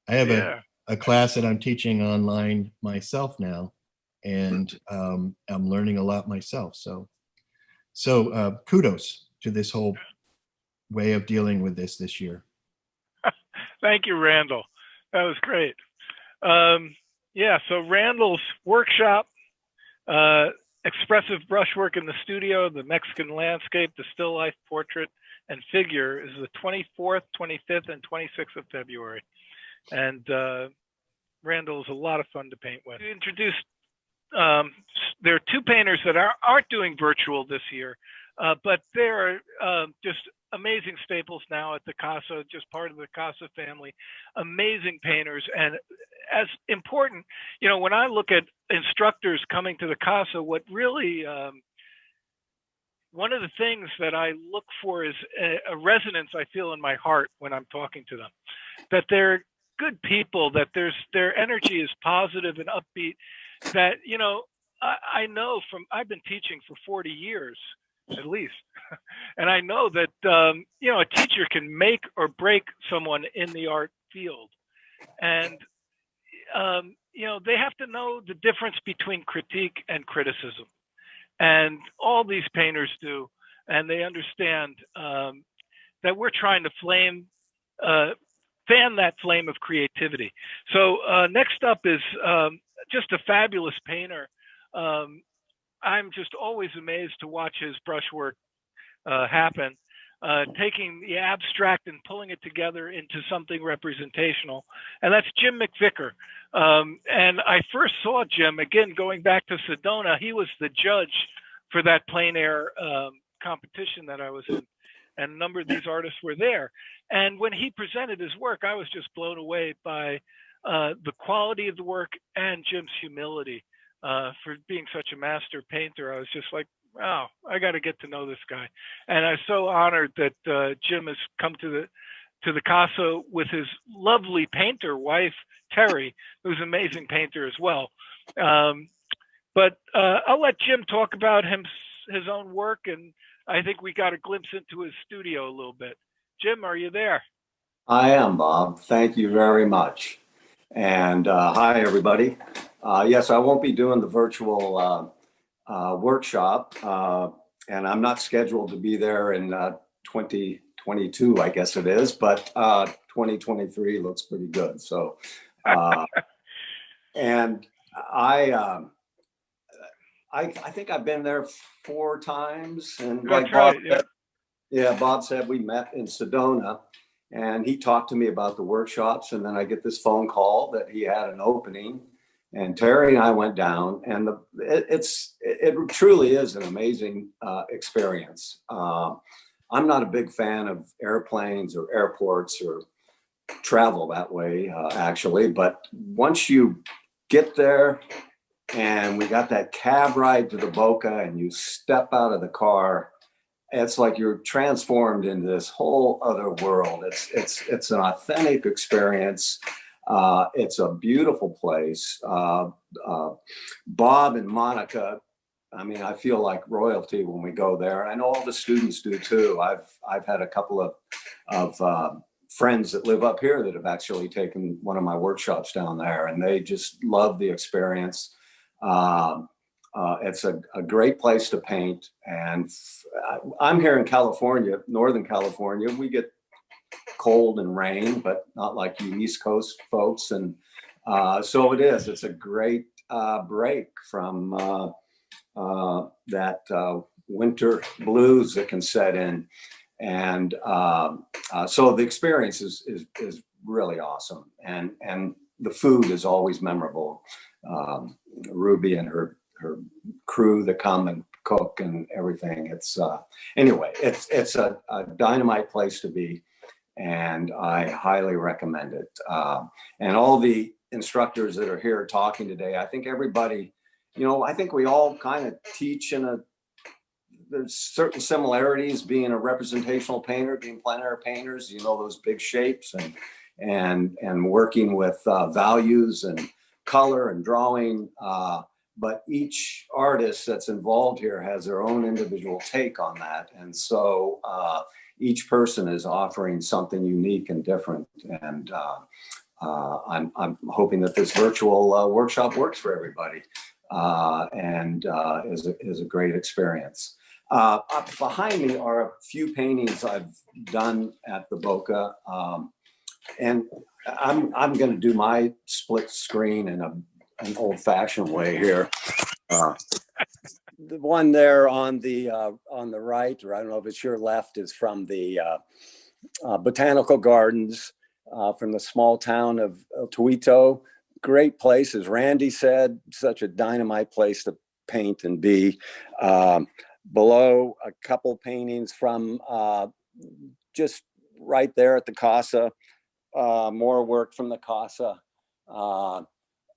S3: I have a class that I'm teaching online myself now, and I'm learning a lot myself. So kudos to this whole way of dealing with this year.
S1: Thank you, Randall. That was great. So Randall's workshop, expressive brushwork in the studio, the Mexican landscape, the still life portrait and figure, is the 24th, 25th, and 26th of February. And Randall is a lot of fun to paint with. We introduced, there are two painters that aren't doing virtual this year, but they're just amazing staples now at the Casa, just part of the Casa family, amazing painters. And as important, when I look at instructors coming to the Casa, what really, one of the things that I look for is a resonance I feel in my heart when I'm talking to them, that they're good people, that their energy is positive and upbeat, that, I know I've been teaching for 40 years, at least. And I know that, a teacher can make or break someone in the art field. And, they have to know the difference between critique and criticism. And all these painters do. And they understand that we're trying to fan that flame of creativity. So next up is just a fabulous painter. I'm just always amazed to watch his brushwork happen, taking the abstract and pulling it together into something representational. And that's Jim McVicker. And I first saw Jim, again, going back to Sedona. He was the judge for that plein air competition that I was in. And a number of these artists were there. And when he presented his work, I was just blown away by the quality of the work and Jim's humility for being such a master painter. I was just like, wow, I got to get to know this guy. And I'm so honored that Jim has come to the Casa with his lovely painter wife, Terry, who's an amazing painter as well. But I'll let Jim talk about his own work, and I think we got a glimpse into his studio a little bit. Jim, are you there?
S8: I am, Bob. Thank you very much. And hi, everybody. Yes, I won't be doing the virtual workshop, and I'm not scheduled to be there in 2022, I guess it is, but 2023 looks pretty good. So, and I think I've been there 4 times, and like Bob said, Bob said, we met in Sedona, and he talked to me about the workshops, and then I get this phone call that he had an opening, and Terry and I went down, and it truly is an amazing experience. I'm not a big fan of airplanes or airports or travel that way, actually, but once you get there, and we got that cab ride to the Boca, and you step out of the car, it's like you're transformed into this whole other world. It's an authentic experience. It's a beautiful place. Bob and Monica, I mean, I feel like royalty when we go there. I know all the students do too. I've had a couple of friends that live up here that have actually taken one of my workshops down there, and they just love the experience. It's a great place to paint. And I'm here in California, Northern California. We get cold and rain, but not like you East Coast folks. And so it's a great break from that winter blues that can set in. And so the experience is really awesome. And the food is always memorable. Ruby and her crew that come and cook and everything. It's anyway, it's a dynamite place to be, and I highly recommend it. And all the instructors that are here talking today, I think everybody, I think we all kind of teach there's certain similarities, being a representational painter, being plein air painters, those big shapes, and working with values and color and drawing. But each artist that's involved here has their own individual take on that. And so each person is offering something unique and different. And I'm hoping that this virtual workshop works for everybody and is a great experience. Behind me are a few paintings I've done at the Boca. And I'm going to do my split screen in an old-fashioned way here. The one there on the right, or I don't know if it's your left, is from the botanical gardens from the small town of El Tuito. Great place, as Randy said, such a dynamite place to paint and be. Below, a couple paintings from just right there at the Casa. More work from the Casa.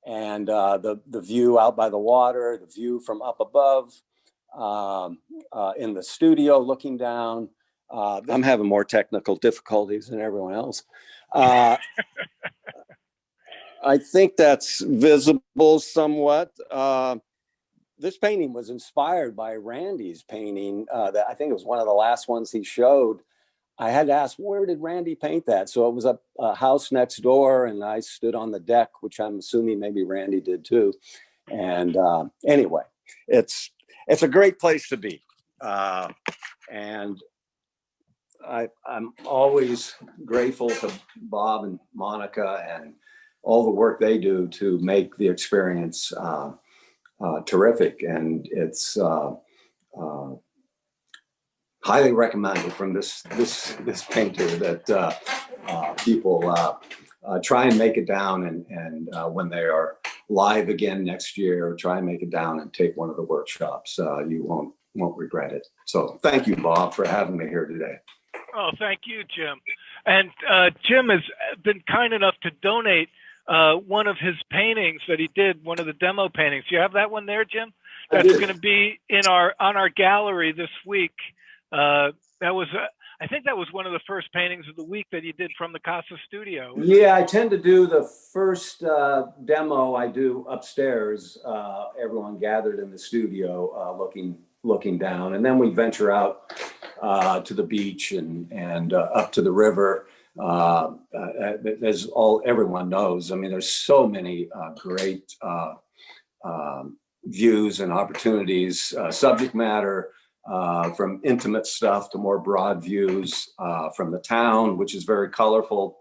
S8: And the view out by the water, the view from up above, in the studio looking down. I'm having more technical difficulties than everyone else. I think that's visible somewhat. This painting was inspired by Randy's painting. That I think it was one of the last ones he showed. I had to ask, where did Randy paint that? So it was a house next door, and I stood on the deck, which I'm assuming maybe Randy did too. And anyway, it's a great place to be. And I'm always grateful to Bob and Monica and all the work they do to make the experience terrific. And it's highly recommended from this painter that people try and make it down, and when they are live again next year, try and make it down and take one of the workshops. You won't regret it. So thank you, Bob, for having me here today.
S1: Oh, thank you, Jim. And Jim has been kind enough to donate one of his paintings that he did, one of the demo paintings. You have that one there, Jim? That's going to be on our gallery this week. I think that was one of the first paintings of the week that you did from the Casa studio.
S8: Yeah, I tend to do the first demo I do upstairs, everyone gathered in the studio looking down, and then we venture out to the beach and up to the river. As everyone knows, I mean, there's so many great views and opportunities, subject matter, from intimate stuff to more broad views from the town, which is very colorful.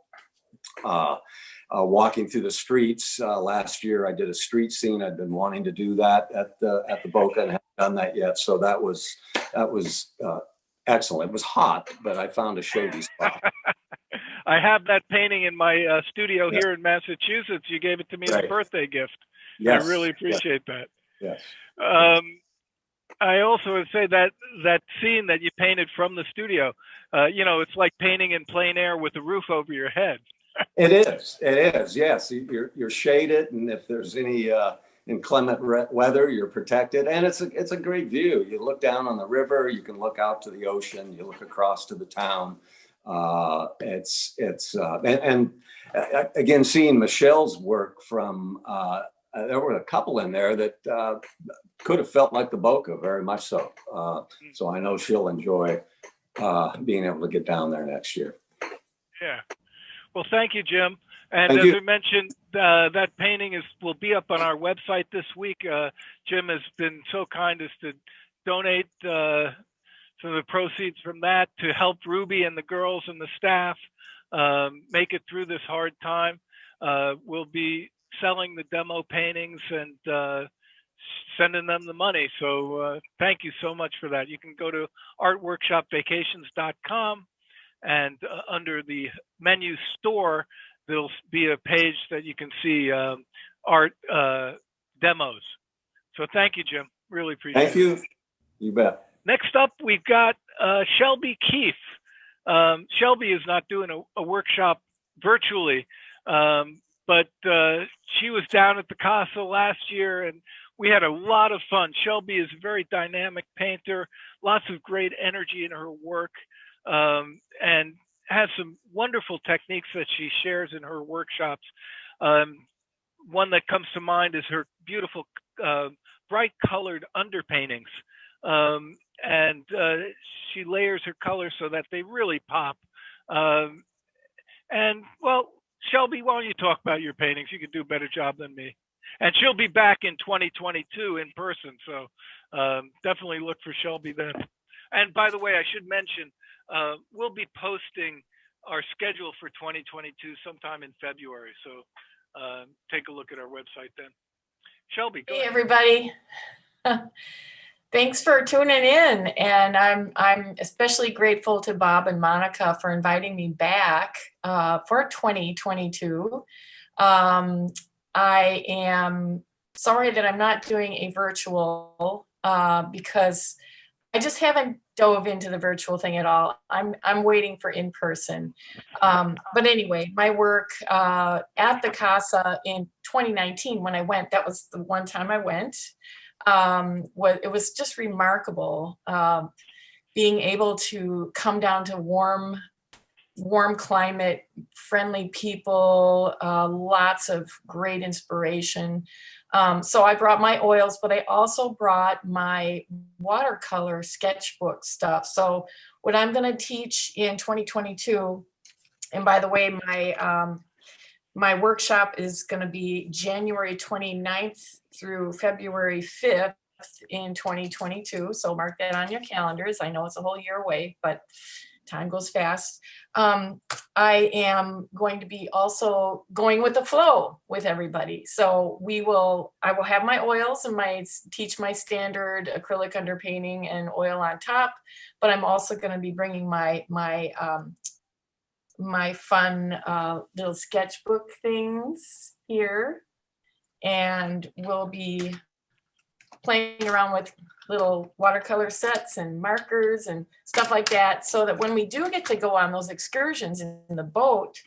S8: Walking through the streets. Last year, I did a street scene. I'd been wanting to do that at the Boca and haven't done that yet. So that was excellent. It was hot, but I found a shady spot.
S1: I have that painting in my studio here in Massachusetts. You gave it to me as a birthday gift. Yes. I really appreciate that.
S8: Yes.
S1: I also would say that scene that you painted from the studio, it's like painting in plein air with a roof over your head.
S8: It is. Yes, you're shaded, and if there's any inclement weather, you're protected, and it's a great view. You look down on the river, you can look out to the ocean, you look across to the town. And again, seeing Michelle's work from there were a couple in there that could have felt like the Boca, very much so. So I know she'll enjoy being able to get down there next year.
S1: Yeah. Well, thank you, Jim. And
S8: Thank
S1: as
S8: you.
S1: I mentioned, that painting will be up on our website this week. Jim has been so kind as to donate some of the proceeds from that to help Ruby and the girls and the staff make it through this hard time. We'll be selling the demo paintings and sending them the money. So thank you so much for that. You can go to ArtWorkshopVacations.com, and under the menu store, there'll be a page that you can see art demos. So thank you, Jim. Really appreciate it.
S8: Thank you. You bet.
S1: Next up, we've got Shelby Keefe. Shelby is not doing a workshop virtually, but she was down at the Casa last year, and we had a lot of fun. Shelby is a very dynamic painter, lots of great energy in her work, and has some wonderful techniques that she shares in her workshops. One that comes to mind is her beautiful bright colored underpaintings. And she layers her colors so that they really pop. And well, Shelby, why don't you talk about your paintings? You could do a better job than me. And she'll be back in 2022 in person. So definitely look for Shelby then. And by the way, I should mention, we'll be posting our schedule for 2022 sometime in February. So take a look at our website then. Shelby, go
S9: Hey,
S1: ahead.
S9: everybody. Thanks for tuning in. And I'm especially grateful to Bob and Monica for inviting me back for 2022. I am sorry that I'm not doing a virtual because I just haven't dove into the virtual thing at all. I'm waiting for in person. But anyway, my work at the Casa in 2019 when I went, that was the one time I went. It was just remarkable being able to come down to warm climate, friendly people, lots of great inspiration. So I brought my oils, but I also brought my watercolor sketchbook stuff. So what I'm going to teach in 2022, and by the way, my workshop is going to be January 29th through February 5th in 2022. So mark that on your calendars. I know it's a whole year away, but time goes fast. I am going to be also going with the flow with everybody. So I will have my oils and teach my standard acrylic underpainting and oil on top, but I'm also going to be bringing my fun little sketchbook things here, and we'll be playing around with little watercolor sets and markers and stuff like that, so that when we do get to go on those excursions in the boat,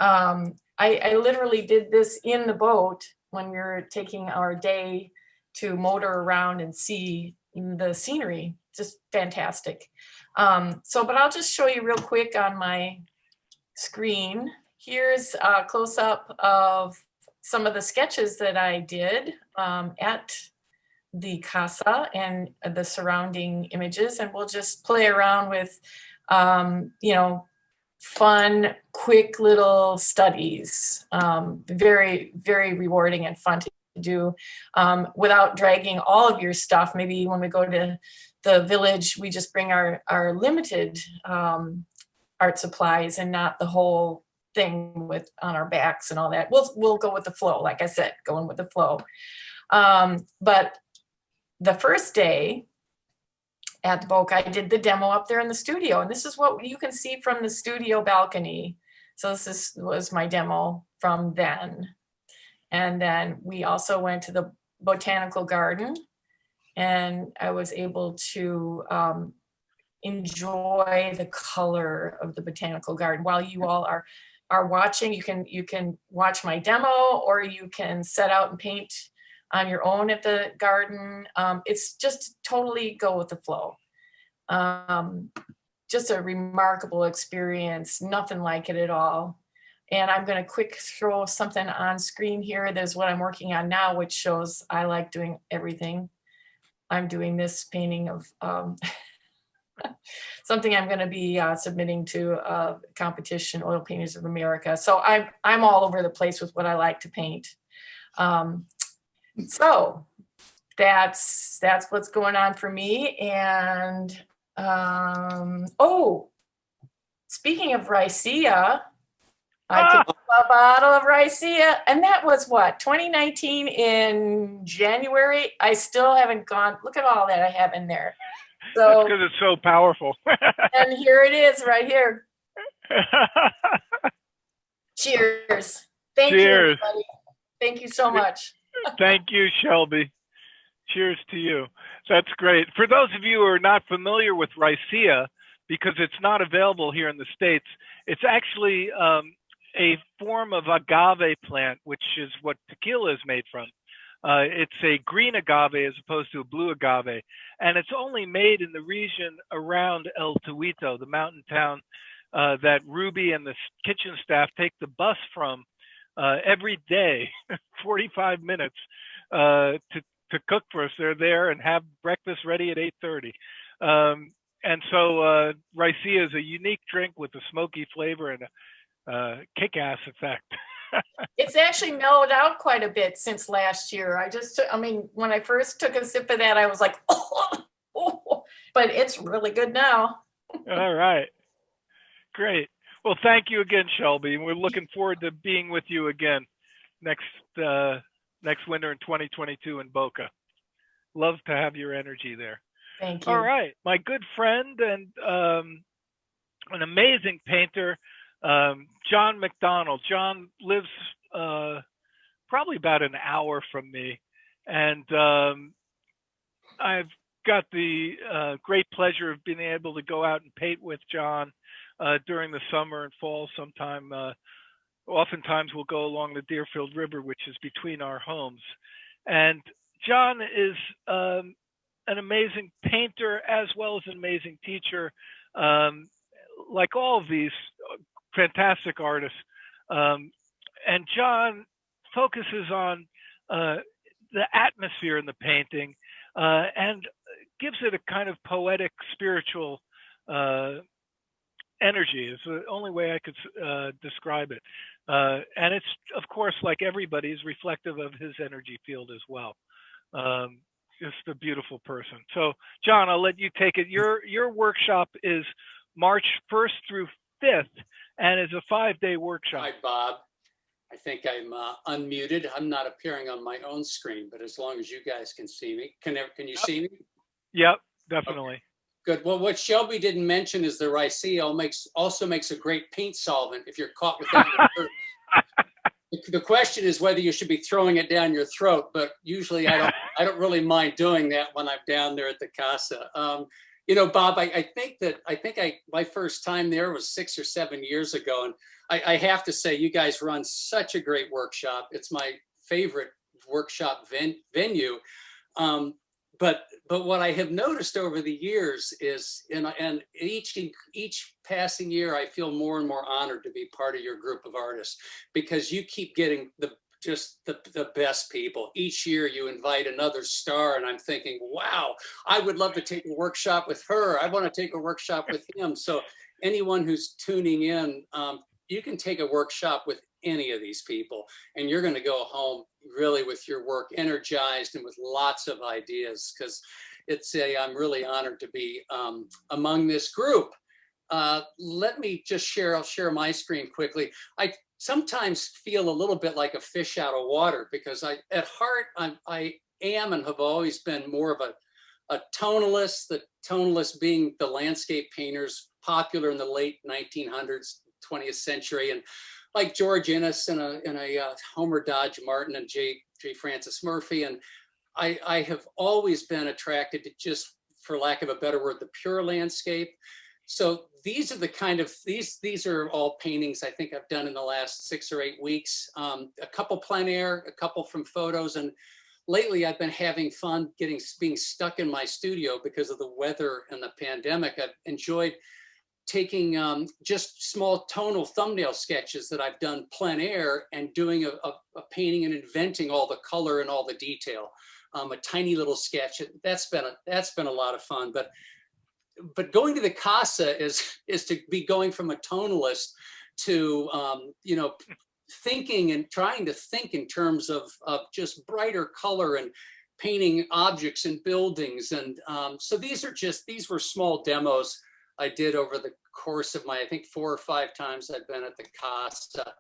S9: I literally did this in the boat when we were taking our day to motor around and see the scenery. Just fantastic. But I'll just show you real quick on my screen. Here's a close-up of some of the sketches that I did at the Casa and the surrounding images, and we'll just play around with fun, quick little studies. Very, very rewarding and fun to do without dragging all of your stuff. Maybe when we go to the village, we just bring our limited art supplies and not the whole thing on our backs and all that. We'll go with the flow, like I said, going with the flow. But the first day at the Boca, I did the demo up there in the studio, and this is what you can see from the studio balcony. So this was my demo from then. And then we also went to the botanical garden, and I was able to enjoy the color of the botanical garden. While you all are watching, you can watch my demo, or you can set out and paint on your own at the garden. It's just totally go with the flow. Just a remarkable experience, nothing like it at all. And I'm gonna quick throw something on screen here. There's what I'm working on now, which shows I like doing everything. I'm doing this painting of something I'm going to be submitting to a competition, Oil Painters of America. So I'm all over the place with what I like to paint. So that's what's going on for me. And oh, speaking of Ricea, I picked up a bottle of Ricea, and that was what, 2019 in January. I still haven't gone. Look at all that I have in there. So
S1: that's because it's so powerful.
S9: and here it is, right here. Cheers! Thank you, everybody. Thank you so much.
S1: Thank you, Shelby. Cheers to you. That's great. For those of you who are not familiar with Ricea, because it's not available here in the States, it's actually a form of agave plant, which is what tequila is made from. It's a green agave as opposed to a blue agave. And it's only made in the region around El Tuito, the mountain town that Ruby and the kitchen staff take the bus from every day, 45 minutes to cook for us. They're there and have breakfast ready at 8:30. And so Ricea is a unique drink with a smoky flavor and a kick-ass effect.
S9: It's actually mellowed out quite a bit since last year. I mean, when I first took a sip of that, I was like, oh, but it's really good now.
S1: All right. Great. Well, thank you again, Shelby. We're looking forward to being with you again next winter in 2022 in Boca. Love to have your energy there.
S9: Thank you.
S1: All right. My good friend and an amazing painter, John McDonald. John lives probably about an hour from me. And I've got the great pleasure of being able to go out and paint with John during the summer and fall sometime. Oftentimes we'll go along the Deerfield River, which is between our homes. And John is an amazing painter as well as an amazing teacher. Like all of these fantastic artists. And John focuses on the atmosphere in the painting and gives it a kind of poetic, spiritual energy is the only way I could describe it. And it's, of course, like everybody, is reflective of his energy field as well. Just a beautiful person. So, John, I'll let you take it. Your workshop is March 1st through 5th, and is a 5-day workshop.
S10: Hi, Bob. I think I'm unmuted. I'm not appearing on my own screen, but as long as you guys can see me. Can you see me?
S1: Yep, definitely.
S10: Okay. Good. Well, what Shelby didn't mention is the Ricea also makes a great paint solvent if you're caught with that. The question is whether you should be throwing it down your throat, but usually I don't really mind doing that when I'm down there at the Casa. You know, Bob, I think my first time there was 6 or 7 years ago, and I have to say you guys run such a great workshop. It's my favorite workshop venue. But what I have noticed over the years is, and each passing year, I feel more and more honored to be part of your group of artists, because you keep getting the best people. Each year you invite another star, and I'm thinking, wow, I would love to take a workshop with her. I want to take a workshop with him. So anyone who's tuning in, you can take a workshop with any of these people, and you're going to go home really with your work energized and with lots of ideas, because I'm really honored to be among this group. Let me just I'll share my screen quickly. I sometimes feel a little bit like a fish out of water, because at heart, I am and have always been more of a tonalist, the tonalist being the landscape painters popular in the late 1900s, 20th century, and like George Innes and a Homer Dodge Martin and J. Francis Murphy. And I have always been attracted to, just for lack of a better word, the pure landscape. So these are the kind of, these are all paintings I think I've done in the last 6 or 8 weeks. A couple plein air, a couple from photos. And lately I've been having fun being stuck in my studio because of the weather and the pandemic. I've enjoyed taking just small tonal thumbnail sketches that I've done plein air and doing a painting and inventing all the color and all the detail. A tiny little sketch. That's been a lot of fun. But but going to the Casa is to be going from a tonalist to, you know, thinking and trying to think in terms of just brighter color and painting objects and buildings. And so these were small demos I did over the course of my, I think 4 or 5 times I've been at the Casa.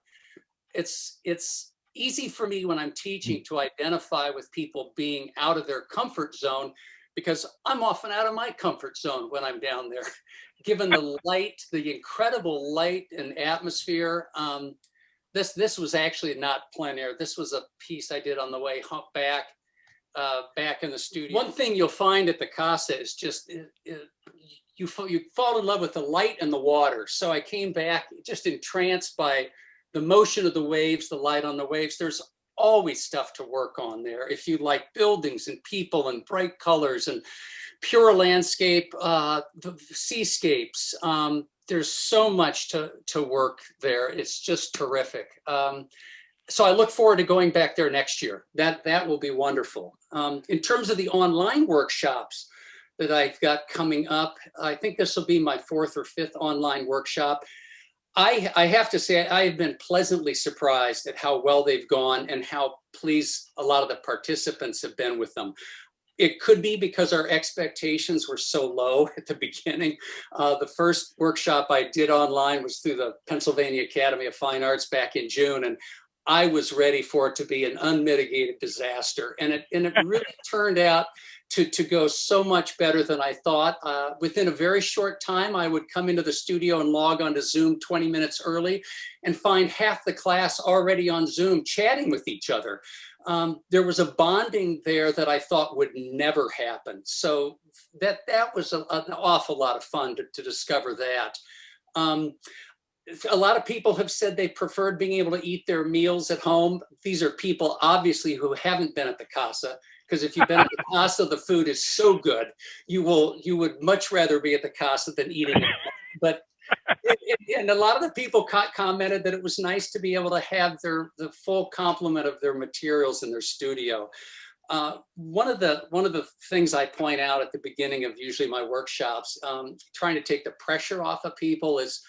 S10: It's easy for me when I'm teaching to identify with people being out of their comfort zone, because I'm often out of my comfort zone when I'm down there, given the light, the incredible light and atmosphere. This was actually not plein air. This was a piece I did on the way back in the studio. One thing you'll find at the Casa is just you fall in love with the light and the water. So I came back just entranced by the motion of the waves, the light on the waves. There's always stuff to work on there. If you like buildings and people and bright colors and pure landscape, the seascapes, there's so much to work there. It's just terrific. So I look forward to going back there next year. That will be wonderful. In terms of the online workshops that I've got coming up, I think this will be my 4th or 5th online workshop. I have to say, I have been pleasantly surprised at how well they've gone and how pleased a lot of the participants have been with them. It could be because our expectations were so low at the beginning. The first workshop I did online was through the Pennsylvania Academy of Fine Arts back in June, and I was ready for it to be an unmitigated disaster. And it really turned out to go so much better than I thought. Within a very short time, I would come into the studio and log onto Zoom 20 minutes early and find half the class already on Zoom chatting with each other. There was a bonding there that I thought would never happen. So that was an awful lot of fun to discover that. A lot of people have said they preferred being able to eat their meals at home. These are people obviously who haven't been at the Casa, because if you've been at the Casa, the food is so good. You would much rather be at the Casa than eating it. But and a lot of the people commented that it was nice to be able to have the full complement of their materials in their studio. One of the things I point out at the beginning of usually my workshops, trying to take the pressure off of people, is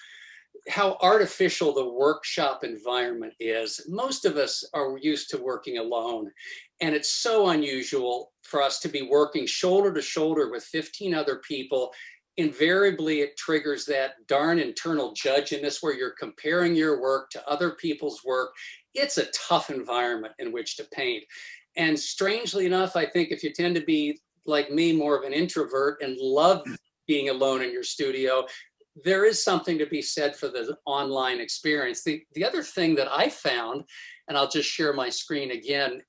S10: how artificial the workshop environment is. Most of us are used to working alone, and it's so unusual for us to be working shoulder to shoulder with 15 other people. Invariably, it triggers that darn internal judginess where you're comparing your work to other people's work. It's a tough environment in which to paint. And strangely enough, I think if you tend to be like me, more of an introvert and love being alone in your studio, there is something to be said for the online experience. The other thing that I found, and I'll just share my screen again,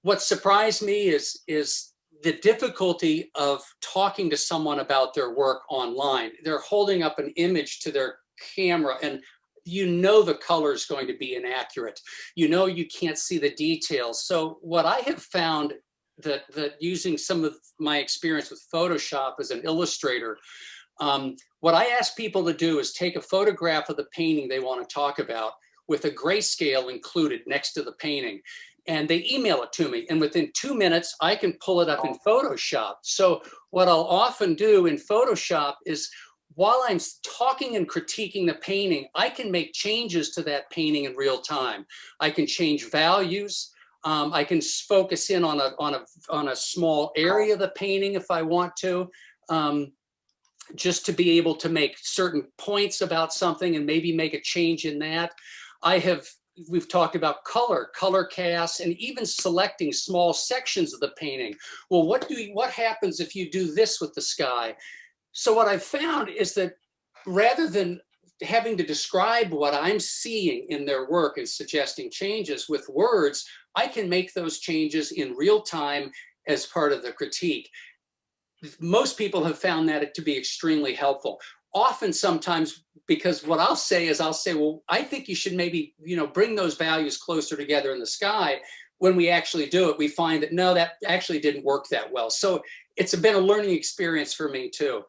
S10: what surprised me is the difficulty of talking to someone about their work online. They're holding up an image to their camera, and you know the color is going to be inaccurate. You know you can't see the details. So what I have found that using some of my experience with Photoshop as an illustrator, what I ask people to do is take a photograph of the painting they want to talk about with a grayscale included next to the painting, and they email it to me. And within 2 minutes, I can pull it up in Photoshop. So what I'll often do in Photoshop is, while I'm talking and critiquing the painting, I can make changes to that painting in real time. I can change values. I can focus in on a small area of the painting if I want to. Just to be able to make certain points about something and maybe make a change in that. We've talked about color casts, and even selecting small sections of the painting. Well, what happens if you do this with the sky? So what I've found is that rather than having to describe what I'm seeing in their work and suggesting changes with words, I can make those changes in real time as part of the critique. Most people have found that to be extremely helpful. Often, sometimes, because what I'll say, well, I think you should maybe, bring those values closer together in the sky. When we actually do it, we find that no, that actually didn't work that well. So it's been a learning experience for me too.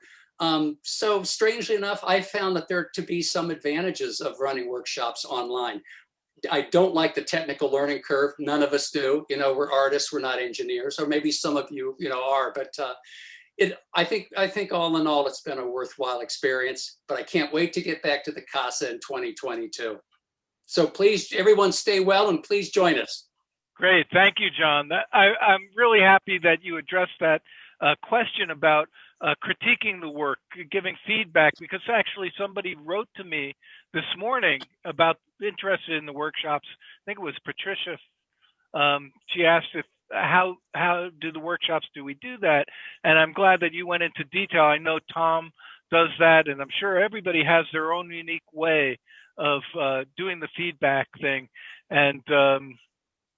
S10: So strangely enough, I found that there are to be some advantages of running workshops online. I don't like the technical learning curve. None of us do. We're artists, we're not engineers, or maybe some of you, are, but I think all in all, it's been a worthwhile experience, but I can't wait to get back to the Casa in 2022. So please, everyone stay well and please join us.
S1: Great. Thank you, John. I'm really happy that you addressed that question about critiquing the work, giving feedback, because actually somebody wrote to me this morning about interested in the workshops. I think it was Patricia. She asked if how do the workshops, do we do that? And I'm glad that you went into detail. I know Tom does that, and I'm sure everybody has their own unique way of doing the feedback thing. And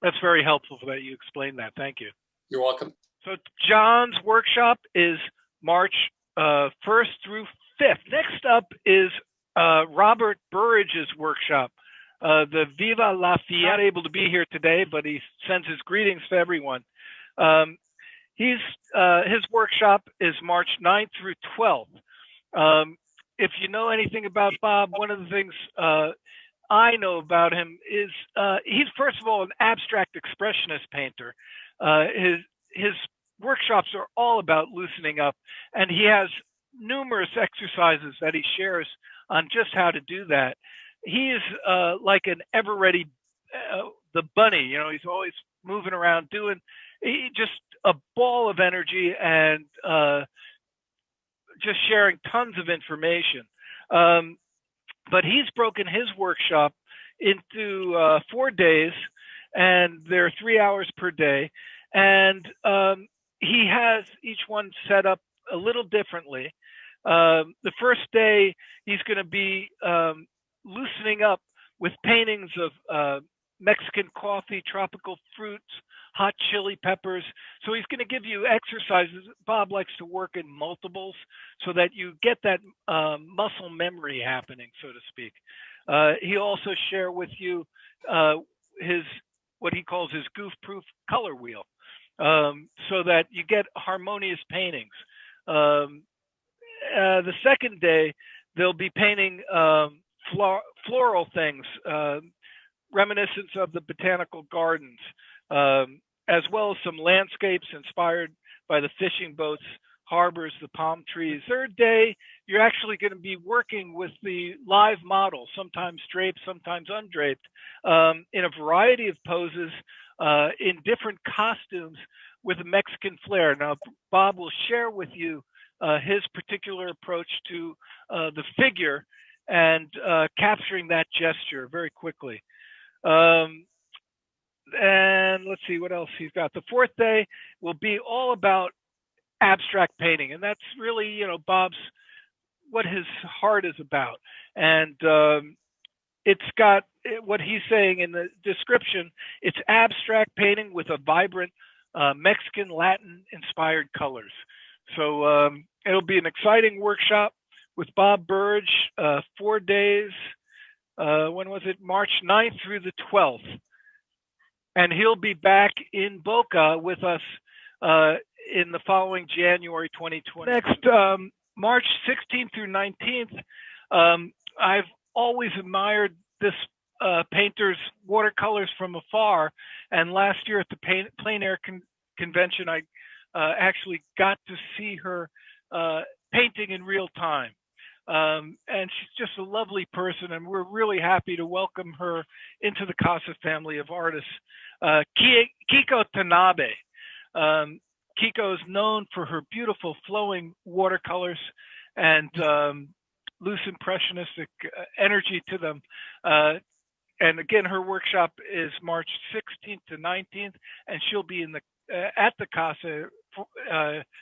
S1: that's very helpful that you explained that. Thank you.
S10: You're welcome.
S1: So John's workshop is March 1st through 5th. Next up is Robert Burridge's workshop. The Viva la Fiesta. Not able to be here today, but he sends his greetings to everyone. His workshop is March 9th through 12th. If you know anything about Bob, one of the things I know about him is he's first of all an abstract expressionist painter. His workshops are all about loosening up, and he has numerous exercises that he shares on just how to do that. He is like an ever-ready, the bunny, you know, he's always moving around just a ball of energy and just sharing tons of information. But he's broken his workshop into 4 days, and they're 3 hours per day. And he has each one set up a little differently. The first day, he's going to be loosening up with paintings of Mexican coffee, tropical fruits, hot chili peppers. So he's going to give you exercises. Bob likes to work in multiples so that you get that muscle memory happening, so to speak. He also share with you what he calls his goof-proof color wheel, so that you get harmonious paintings. The second day, they'll be painting floral things, reminiscence of the botanical gardens, as well as some landscapes inspired by the fishing boats, harbors, the palm trees. Third day, you're actually going to be working with the live model, sometimes draped, sometimes undraped, in a variety of poses, in different costumes with a Mexican flair. Now, Bob will share with you his particular approach to the figure and capturing that gesture very quickly. And let's see what else he's got. The fourth day will be all about abstract painting, and that's really, you know, Bob's, what his heart is about. And it's got what he's saying in the description. It's abstract painting with a vibrant Mexican Latin inspired colors. So it'll be an exciting workshop with Bob Burridge, 4 days. When was it? March 9th through the 12th. And he'll be back in Boca with us in the following January 2020. Next, March 16th through 19th, I've always admired this painter's watercolors from afar. And last year at the Plein Air Convention, I actually got to see her painting in real time. And she's just a lovely person, and we're really happy to welcome her into the Casa family of artists. Kiko Tanabe. Kiko is known for her beautiful flowing watercolors and loose impressionistic energy to them. And again, her workshop is March 16th to 19th, and she'll be in at the Casa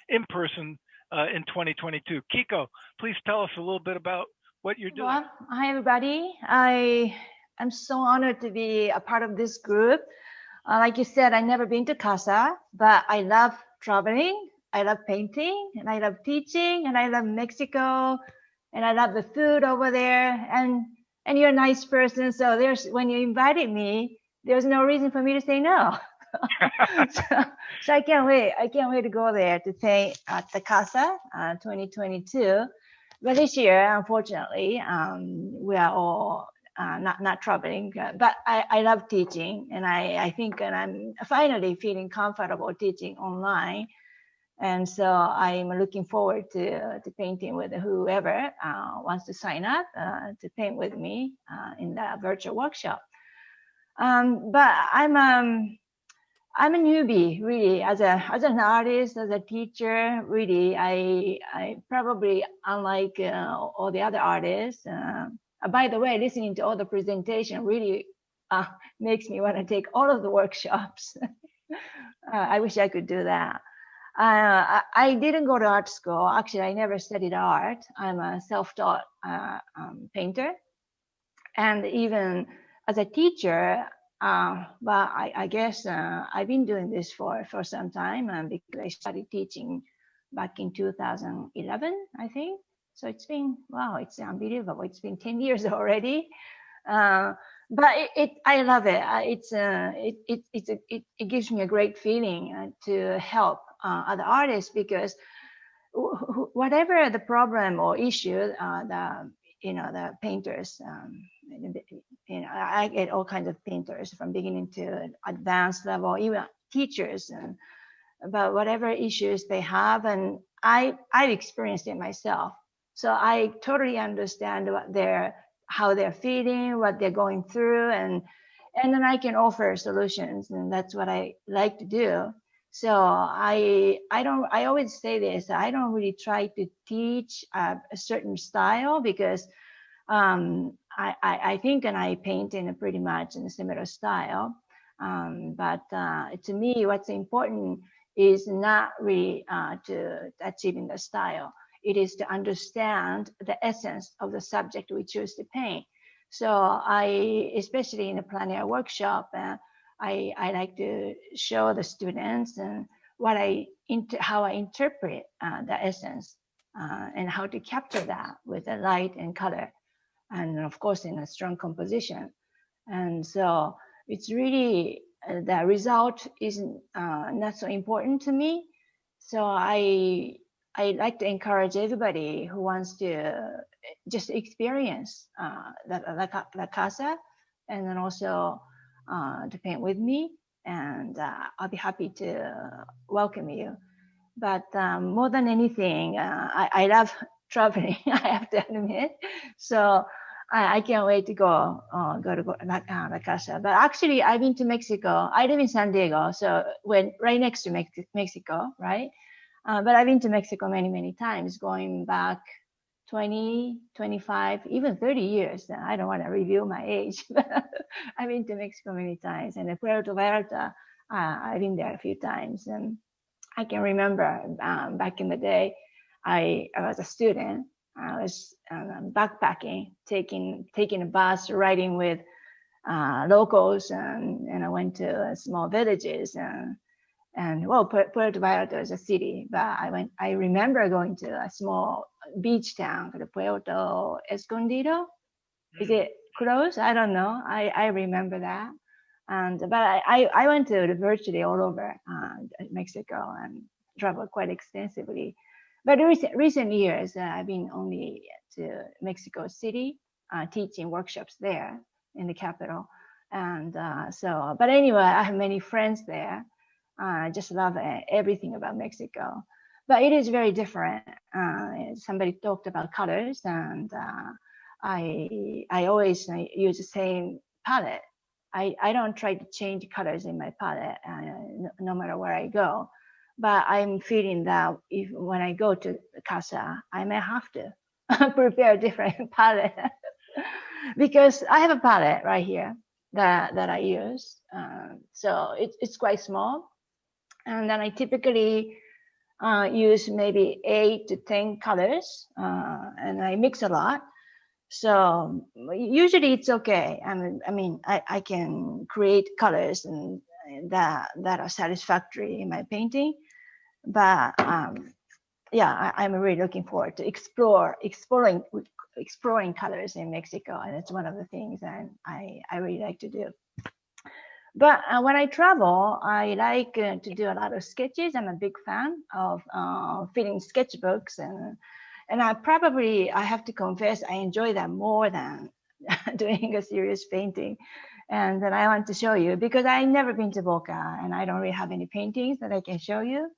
S1: in person in 2022. Kiko, please tell us a little bit about what you're doing.
S11: Well, hi, everybody. I'm so honored to be a part of this group. Like you said, I've never been to Casa, but I love traveling. I love painting, and I love teaching, and I love Mexico, and I love the food over there. And you're a nice person, so when you invited me, there's no reason for me to say no. so I can't wait. I can't wait to go there to paint at the Casa 2022. But this year, unfortunately, we are all not traveling. But I love teaching, and I think, and I'm finally feeling comfortable teaching online. And so I'm looking forward to painting with whoever wants to sign up to paint with me in the virtual workshop. But I'm a newbie, really, as an artist, as a teacher. Really, I probably, unlike all the other artists. By the way, listening to all the presentation really makes me want to take all of the workshops. I wish I could do that. I didn't go to art school. Actually, I never studied art. I'm a self-taught painter. And even as a teacher, but I guess I've been doing this for some time because I started teaching back in 2011, I think. So it's been, wow, it's unbelievable. It's been 10 years already. But I love it. It gives me a great feeling to help other artists, because whatever the problem or issue, the painters, I get all kinds of painters from beginning to advanced level, even teachers, and about whatever issues they have, and I've experienced it myself. So I totally understand how they're feeling, what they're going through, and then I can offer solutions, and that's what I like to do. So I always say this: I don't really try to teach a certain style, because I think and I paint in a pretty much in a similar style. But to me, what's important is not really to achieving the style. It is to understand the essence of the subject we choose to paint. So especially in a plein air workshop, I like to show the students and how I interpret the essence and how to capture that with the light and color, and of course in a strong composition. And so it's really the result isn't not so important to me. So I like to encourage everybody who wants to just experience the Casa, and then also to paint with me, and I'll be happy to welcome you. But more than anything, I love traveling, I have to admit. So I can't wait to go to La Casa. But actually, I've been to Mexico. I live in San Diego, so right next to Mexico, right? But I've been to Mexico many, many times, going back 20, 25, even 30 years. I don't want to reveal my age, but I've been to Mexico many times. And Puerto Vallarta, I've been there a few times. And I can remember back in the day, I was a student. I was backpacking, taking a bus, riding with locals, and I went to small villages. And well, Puerto Vallarta is a city, but I remember going to a small beach town called Puerto Escondido. Is it close? I don't know. I remember that. But I went to virtually all over Mexico and traveled quite extensively. But recent years, I've been only to Mexico City, teaching workshops there in the capital. And but anyway, I have many friends there. I just love everything about Mexico. But it is very different. Somebody talked about colors, and I always use the same palette. I don't try to change colors in my palette no matter where I go. But I'm feeling that when I go to Casa, I may have to prepare a different palette because I have a palette right here that I use. So it's quite small. And then I typically use maybe 8 to 10 colors, and I mix a lot. So usually it's okay. I mean, I can create colors and that are satisfactory in my painting. But yeah, I'm really looking forward to exploring colors in Mexico, and it's one of the things that I really like to do. But when I travel, I like to do a lot of sketches. I'm a big fan of filling sketchbooks, and I have to confess, I enjoy that more than doing a serious painting. And then I want to show you, because I've never been to Boca and I don't really have any paintings that I can show you.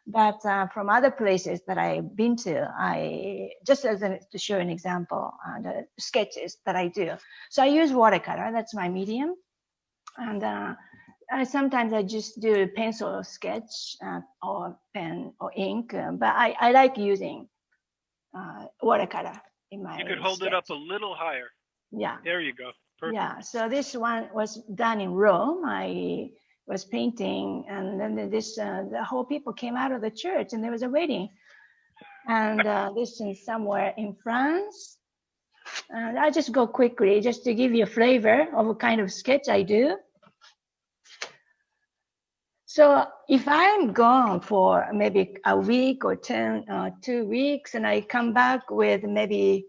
S11: But from other places that I've been to, I just to show an example, the sketches that I do. So I use watercolor, that's my medium. And sometimes I just do pencil sketch or pen or ink, but I like using watercolor in my
S1: You could hold
S11: sketch.
S1: it up a little higher.
S11: Yeah.
S1: There you go. Perfect.
S11: Yeah, so this one was done in Rome. I was painting, and then the whole people came out of the church, and there was a wedding. And this is somewhere in France. And I'll just go quickly, just to give you a flavor of what kind of sketch I do. So if I'm gone for maybe a week or 2 weeks, and I come back with maybe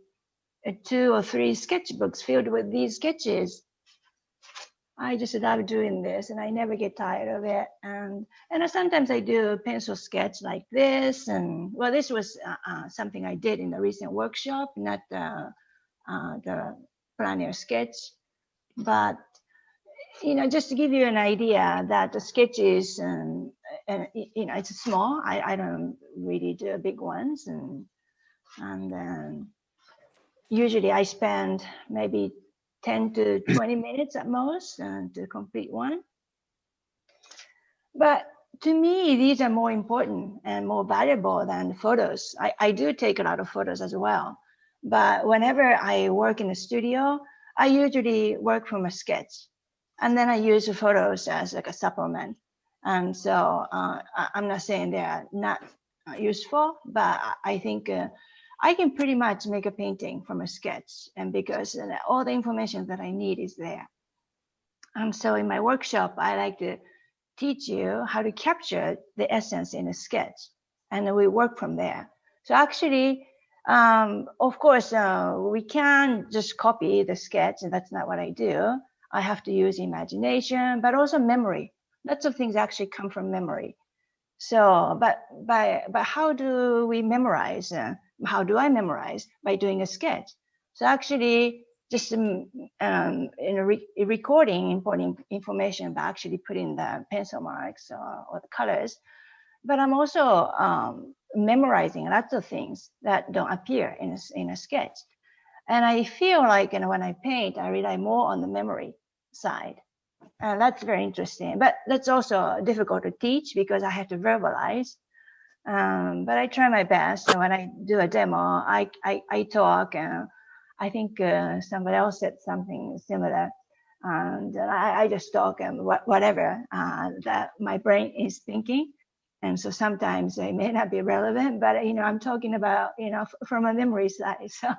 S11: 2 or 3 sketchbooks filled with these sketches, I just love doing this, and I never get tired of it. And sometimes I do a pencil sketch like this. And well, this was something I did in the recent workshop, not the plein air sketch. But just to give you an idea that the sketches and it's small. I don't really do big ones, and then usually I spend maybe 10 to 20 minutes at most to complete one. But to me, these are more important and more valuable than the photos. I do take a lot of photos as well. But whenever I work in the studio, I usually work from a sketch. And then I use the photos as like a supplement. And so I'm not saying they're not useful, but I think I can pretty much make a painting from a sketch, and because all the information that I need is there. And so in my workshop, I like to teach you how to capture the essence in a sketch, and then we work from there. So actually, of course, we can't just copy the sketch, and that's not what I do. I have to use imagination, but also memory. Lots of things actually come from memory. So, but how do we memorize? How do I memorize? By doing a sketch. So actually, just in a recording, importing information, but actually putting the pencil marks or the colors. But I'm also memorizing lots of things that don't appear in a sketch. And I feel like when I paint, I rely more on the memory side. And that's very interesting. But that's also difficult to teach because I have to verbalize. But I try my best. So when I do a demo, I talk. And I think somebody else said something similar. And I just talk and whatever that my brain is thinking. And so sometimes it may not be relevant, but I'm talking about from a memory side. So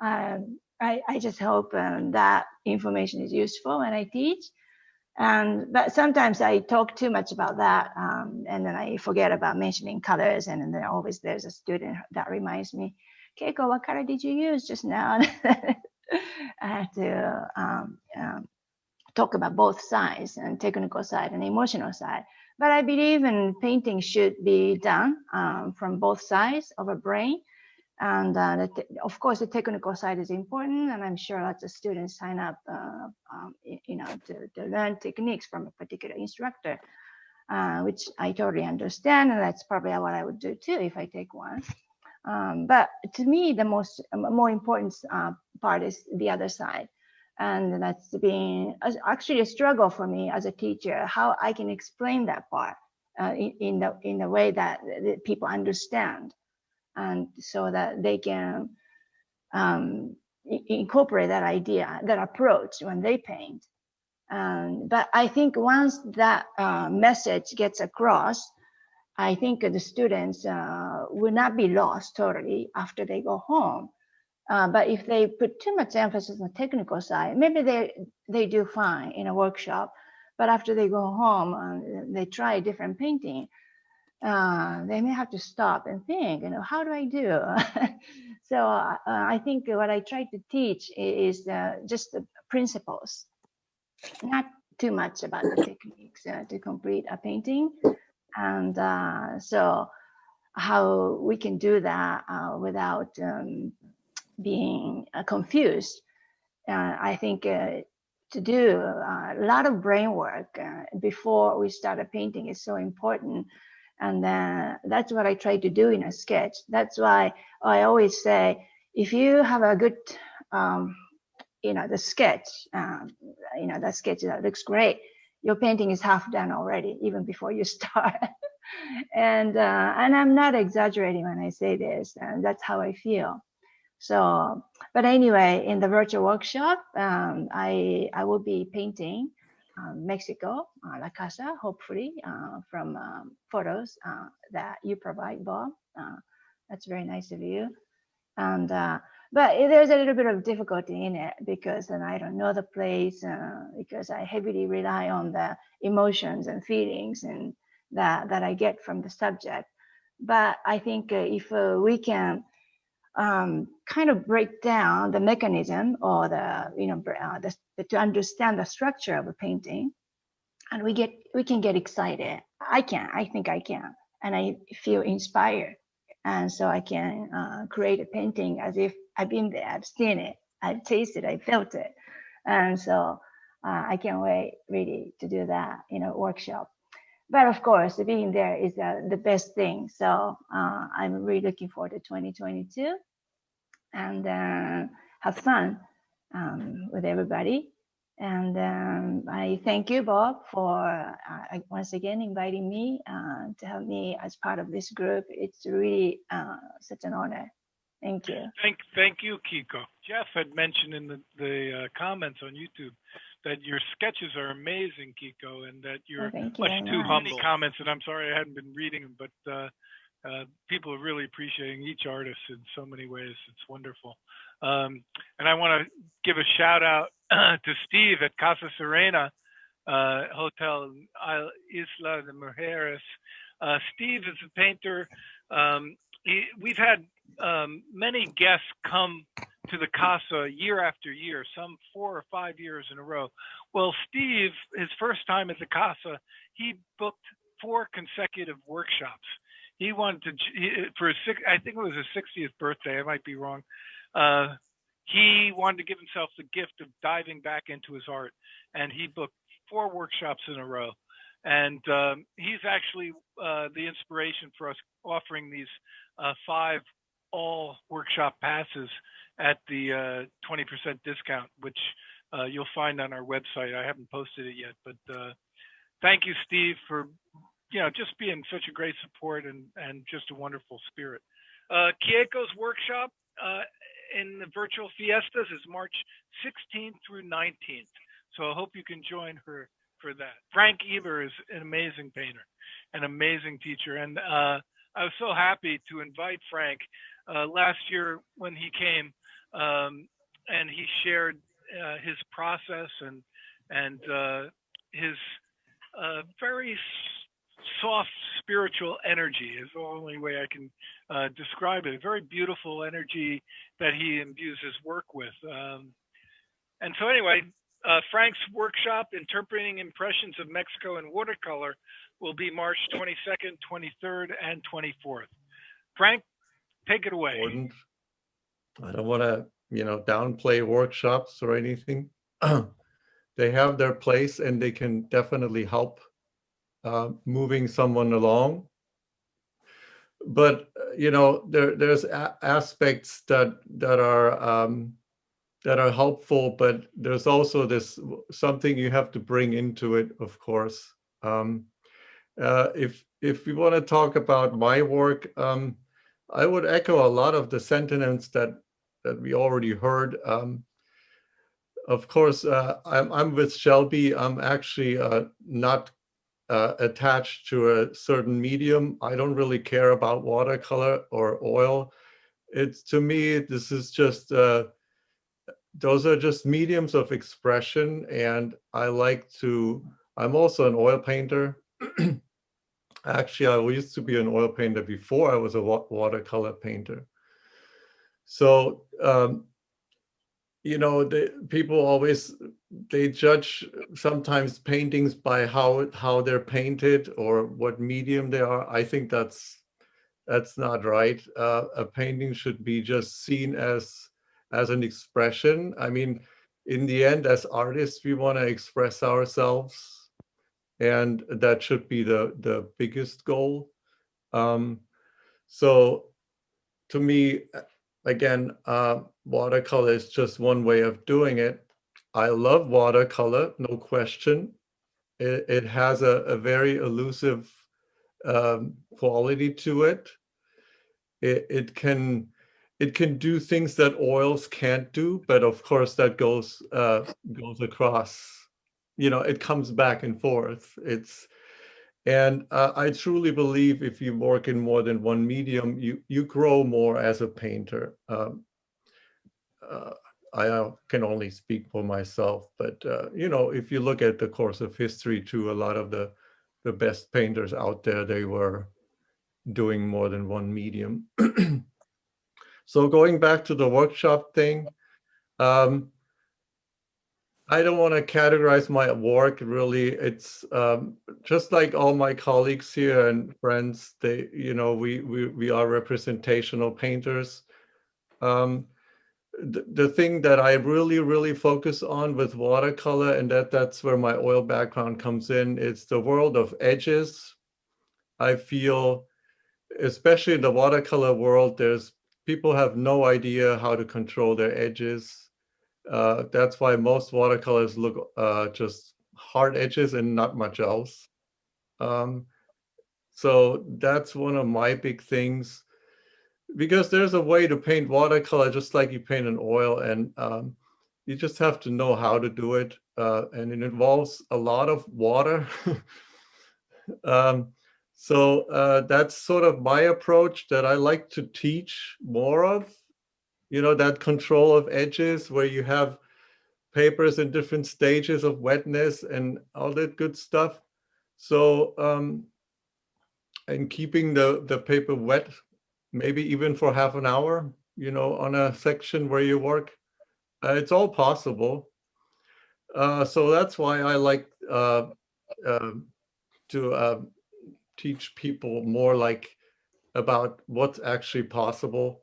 S11: I just hope that information is useful when I teach. But sometimes I talk too much about that, and then I forget about mentioning colors. And then always there's a student that reminds me, Keiko, what color did you use just now? I have to talk about both sides, and technical side and emotional side. But I believe painting should be done from both sides of a brain. And of course, the technical side is important, and I'm sure lots of students sign up, to learn techniques from a particular instructor, which I totally understand, and that's probably what I would do too if I take one. But to me, the more important part is the other side, and that's been actually a struggle for me as a teacher, how I can explain that part in the way that people understand. And so that they can incorporate that idea, that approach when they paint. But I think once that message gets across, I think the students will not be lost totally after they go home. But if they put too much emphasis on the technical side, maybe they do fine in a workshop, but after they go home, they try a different painting. They may have to stop and think, how do I do? So I think what I try to teach is just the principles, not too much about the techniques to complete a painting. And so how we can do that without being confused. I think to do a lot of brain work before we start a painting is so important. And then that's what I try to do in a sketch. That's why I always say, if you have a good, the sketch, that sketch that looks great, your painting is half done already, even before you start. And I'm not exaggerating when I say this, and that's how I feel. So, but anyway, in the virtual workshop, I will be painting Mexico, La Casa, hopefully, from photos that you provide, Bob. That's very nice of you. And but there's a little bit of difficulty in it because then I don't know the place, because I heavily rely on the emotions and feelings and that I get from the subject. But I think if we can kind of break down the mechanism or to understand the structure of a painting, and we can get excited. I think I can, and I feel inspired, and so I can create a painting as if I've been there, I've seen it, I've tasted, I felt it, and so I can't wait really to do that workshop. But of course, being there is the best thing. So I'm really looking forward to 2022 and have fun with everybody. And I thank you, Bob, for once again inviting me to have me as part of this group. It's really such an honor. Thank you.
S1: Thank you, Kiko. Jeff had mentioned in the comments on YouTube that your sketches are amazing, Kiko, and that you're much too humble. Comments, and I'm sorry I hadn't been reading them, but people are really appreciating each artist in so many ways. It's wonderful. And I want to give a shout out to Steve at Casa Serena Hotel Isla de Mujeres. Steve is a painter. We've had many guests come to the Casa year after year, some 4 or 5 years in a row. Well, Steve, his first time at the Casa, he booked 4 consecutive workshops. He wanted to, I think it was his 60th birthday, I might be wrong. He wanted to give himself the gift of diving back into his art, and he booked 4 workshops in a row. And he's actually the inspiration for us offering these 5 all workshop passes at the 20% discount, which you'll find on our website. I haven't posted it yet, but thank you, Steve, for just being such a great support and just a wonderful spirit. Kieko's workshop in the virtual Fiestas is March 16th through 19th. So I hope you can join her for that. Frank Eber is an amazing painter, an amazing teacher. And I was so happy to invite Frank last year when he came and he shared his process and his very soft spiritual energy is the only way I can describe it. A very beautiful energy that he imbues his work with. And so anyway, Frank's workshop, Interpreting Impressions of Mexico in Watercolor, will be March 22nd, 23rd, and 24th. Frank, take it away.
S12: I don't want to, downplay workshops or anything. They have their place and they can definitely help moving someone along. But, there's aspects that are helpful, but there's also something you have to bring into it, of course. If we want to talk about my work, I would echo a lot of the sentiments that we already heard. Of course, I'm with Shelby. I'm actually not attached to a certain medium. I don't really care about watercolor or oil. To me, this is just, those are just mediums of expression. And I'm also an oil painter. Actually, I used to be an oil painter before I was a watercolor painter. So, people always, they judge sometimes paintings by how they're painted or what medium they are. I think that's not right. A painting should be just seen as an expression. I mean, in the end, as artists, we want to express ourselves, and that should be the biggest goal. So to me, again, watercolor is just one way of doing it. I love watercolor, no question. It has a very elusive quality to it. It can do things that oils can't do, but of course that goes across. It comes back and forth. And I truly believe if you work in more than one medium, you grow more as a painter. I can only speak for myself, but if you look at the course of history too, a lot of the best painters out there, they were doing more than one medium. So going back to the workshop thing, I don't want to categorize my work really. It's just like all my colleagues here and friends, we are representational painters. The thing that I really focus on with watercolor, and that's where my oil background comes in, it's the world of edges. I feel, especially in the watercolor world, people have no idea how to control their edges. That's why most watercolors look just hard edges and not much else. So that's one of my big things, because there's a way to paint watercolor just like you paint an oil, and you just have to know how to do it, and it involves a lot of water. So that's sort of my approach that I like to teach more of, that control of edges where you have papers in different stages of wetness and all that good stuff. So, and keeping the paper wet, maybe even for half an hour, on a section where you work, it's all possible. So that's why I like to teach people more about what's actually possible.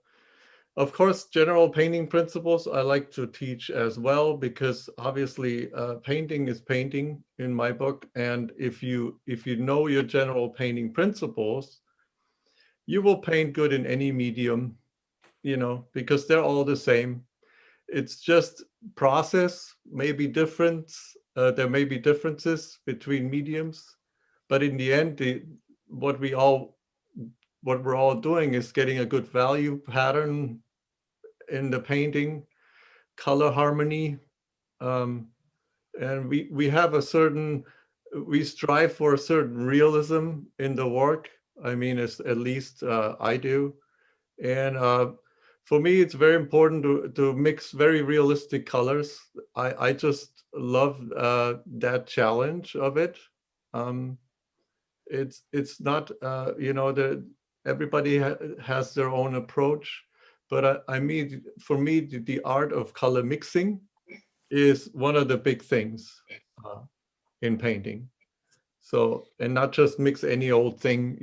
S12: Of course, general painting principles I like to teach as well, because obviously painting is painting in my book. And if you know your general painting principles, you will paint good in any medium, because they're all the same. It's just process may be different. There may be differences between mediums, but in the end, what we're all doing is getting a good value pattern in the painting, color harmony, and we strive for a certain realism in the work. I mean, at least I do. And for me, it's very important to mix very realistic colors. I just love that challenge of it. It's not, everybody has their own approach, but I mean, for me, the art of color mixing is one of the big things in painting. So, and not just mix any old thing,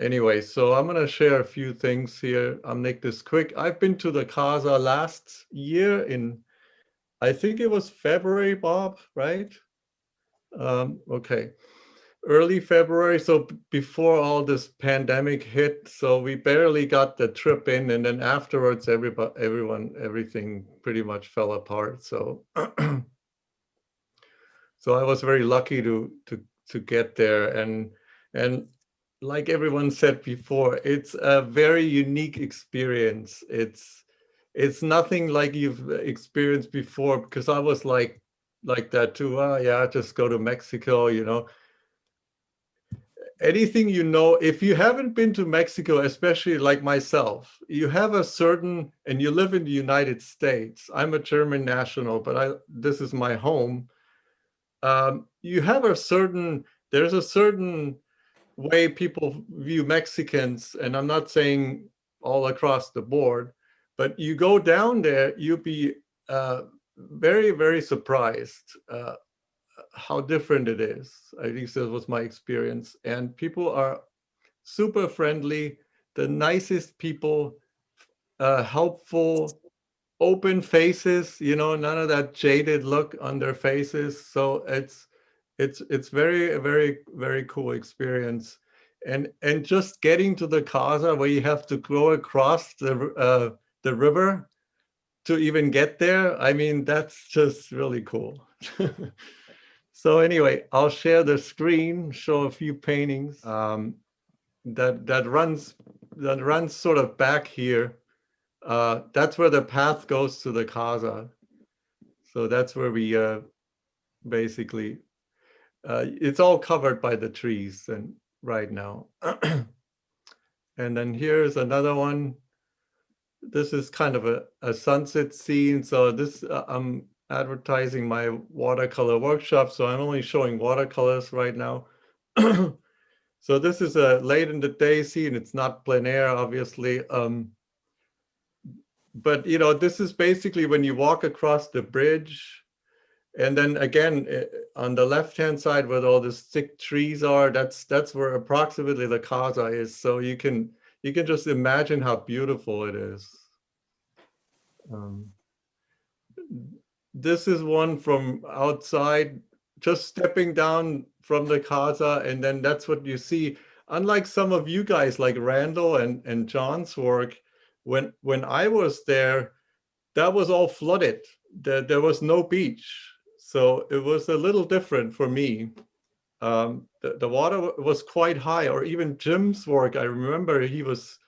S12: Anyway, so I'm going to share a few things here. I'll make this quick. I've been to the Casa last year I think it was February, Bob, right? Okay. Early February, so before all this pandemic hit, so we barely got the trip in, and then afterwards, everything pretty much fell apart. So, so I was very lucky to get there, and like everyone said before, it's a very unique experience. It's nothing like you've experienced before, because I was like that too. Yeah, just go to Mexico, Anything, if you haven't been to Mexico, especially like myself, you have and you live in the United States. I'm a German national, but this is my home. You have there's a certain way people view Mexicans, and I'm not saying all across the board, but you go down there, you'll be very, very surprised how different it is. At least that was my experience. And people are super friendly, the nicest people, helpful, open faces, none of that jaded look on their faces. So it's very, very, very cool experience. and just getting to the Casa where you have to go across the river to even get there. I mean, that's just really cool. So anyway, I'll share the screen, show a few paintings that runs sort of back here. That's where the path goes to the Casa. So that's where we basically, it's all covered by the trees and right now. And then here's another one. This is kind of a sunset scene. So this, I'm advertising my watercolor workshop. So I'm only showing watercolors right now. So this is a late in the day scene. It's not plein air, obviously. But you know, this is basically when you walk across the bridge. And then again, on the left-hand side where all the thick trees are, that's where approximately the Casa is. So you can just imagine how beautiful it is. This is one from outside, just stepping down from the Casa, and then that's what you see. Unlike some of you guys like Randall and John's work, when I was there, that was all flooded. There was no beach. So it was a little different for me. The water was quite high, or even Jim's work. I remember he was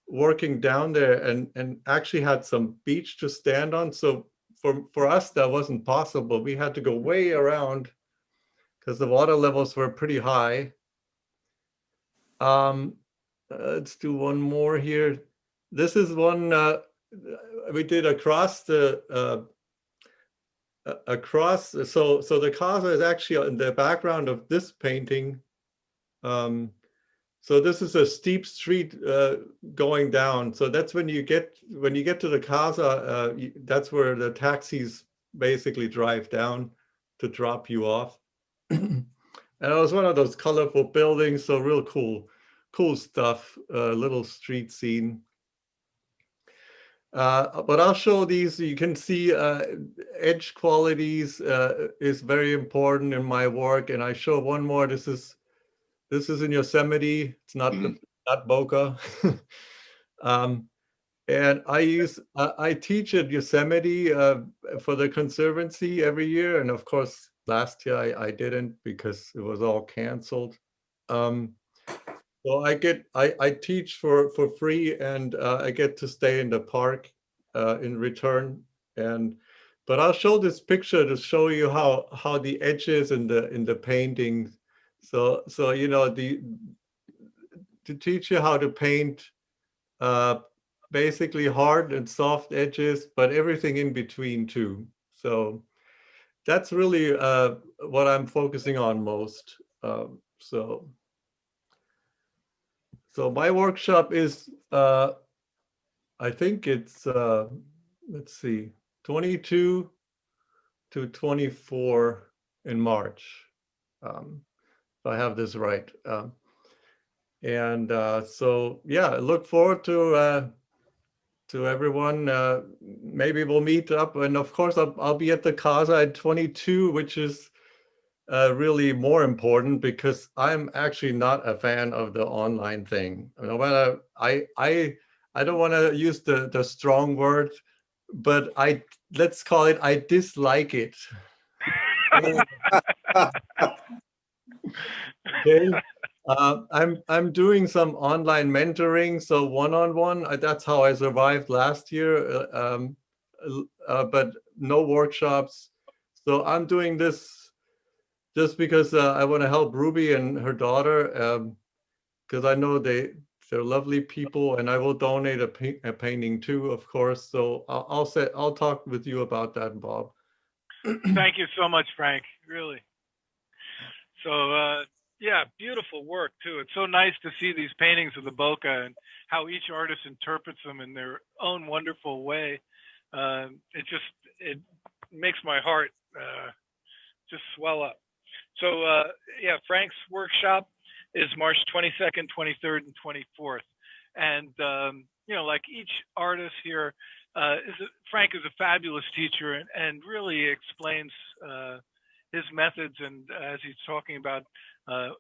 S12: working down there and actually had some beach to stand on. So for us, that wasn't possible. We had to go way around because the water levels were pretty high. Let's do one more here. This is one we did across the so the Casa is actually in the background of this painting. So this is a steep street going down. So that's when you get to the Casa, that's where the taxis basically drive down to drop you off. And it was one of those colorful buildings, so real cool stuff, little street scene. But I'll show these. You can see edge qualities is very important in my work. And I show one more. This is in Yosemite. It's not Boca. And I teach at Yosemite for the Conservancy every year. And of course, last year I didn't because it was all canceled. So I teach for free, and I get to stay in the park in return. But I'll show this picture to show you how the edges in the painting. So you know, to teach you how to paint basically hard and soft edges, but everything in between too. So that's really what I'm focusing on most. So my workshop is, I think it's, let's see, 22 to 24 in March, if I have this right. So yeah, I look forward to everyone. Maybe we'll meet up, and of course I'll be at the Casa at 22, which is really more important because I'm actually not a fan of the online thing. No matter, I don't want to use the strong word, but let's call it, I dislike it. Okay. I'm doing some online mentoring, so one-on-one. That's how I survived last year, but no workshops. So I'm doing this just because I want to help Ruby and her daughter, because I know they're lovely people, and I will donate a painting too, of course. So I'll talk with you about that, Bob.
S1: Thank you so much, Frank. Really. So yeah, beautiful work too. It's so nice to see these paintings of the Boca and how each artist interprets them in their own wonderful way. It makes my heart just swell up. So yeah, Frank's workshop is March 22nd, 23rd, and 24th. And you know, like each artist here, Frank is a fabulous teacher and really explains his methods, and as he's talking about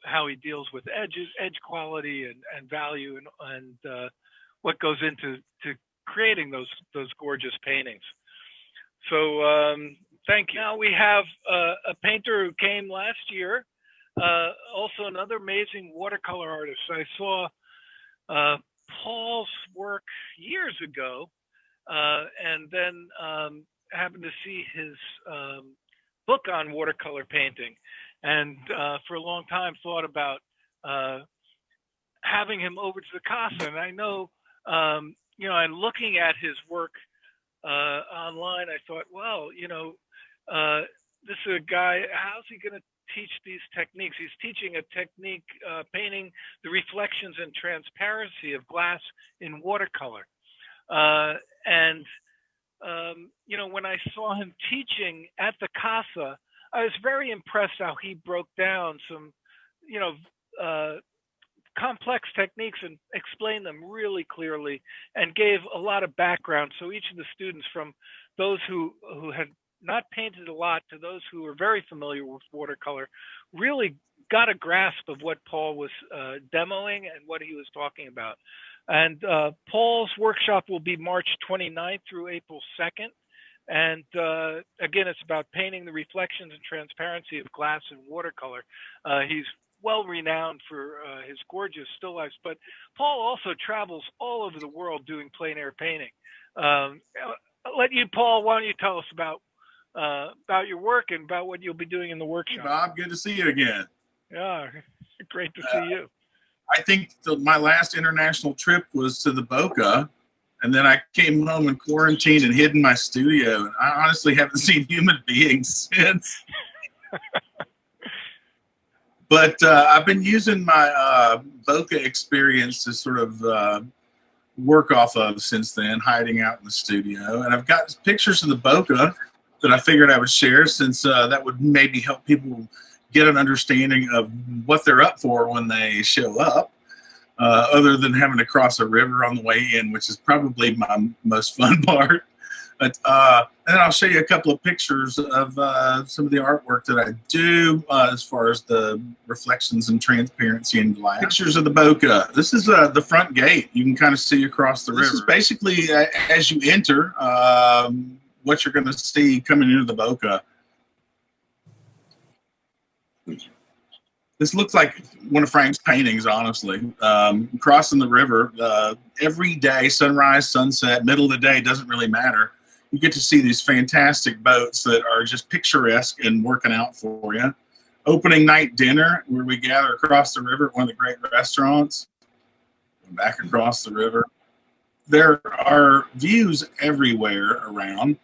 S1: how he deals with edge quality and value, and what goes into creating those gorgeous paintings. So thank you. Now we have a painter who came last year, also another amazing watercolor artist. I saw Paul's work years ago, and then happened to see his book on watercolor painting, and for a long time thought about having him over to the Casa. And I know, you know, and looking at his work online, I thought, well, you know, this is a guy, how's he going to teach these techniques? He's teaching a technique, painting the reflections and transparency of glass in watercolor. You know, when I saw him teaching at the Casa, I was very impressed how he broke down some, you know, complex techniques and explained them really clearly, and gave a lot of background. So each of the students, from those who had not painted a lot to those who were very familiar with watercolor, really got a grasp of what Paul was demoing and what he was talking about. And Paul's workshop will be March 29th through April 2nd. And again, it's about painting the reflections and transparency of glass and watercolor. He's well renowned for his gorgeous still lifes, but Paul also travels all over the world doing plein air painting. I'll let you, Paul, why don't you tell us about your work and about what you'll be doing in the workshop.
S13: Hey, Bob, good to see you again.
S1: Yeah, great to see you.
S13: I think my last international trip was to the Boca, and then I came home and quarantined and hid in my studio. And I honestly haven't seen human beings since. But I've been using my Boca experience to sort of work off of since then, hiding out in the studio. And I've got pictures of the Boca that I figured I would share, since that would maybe help people get an understanding of what they're up for when they show up, other than having to cross a river on the way in, which is probably my most fun part. But and then I'll show you a couple of pictures of some of the artwork that I do as far as the reflections and transparency in glass. Pictures of the Boca. This is the front gate. You can kind of see across the river. This is basically as you enter, what you're going to see coming into the Boca. This looks like one of Frank's paintings, honestly. Crossing the river every day, sunrise, sunset, middle of the day, doesn't really matter. You get to see these fantastic boats that are just picturesque and working out for you. Opening night dinner, where we gather across the river at one of the great restaurants. Back across the river. There are views everywhere around.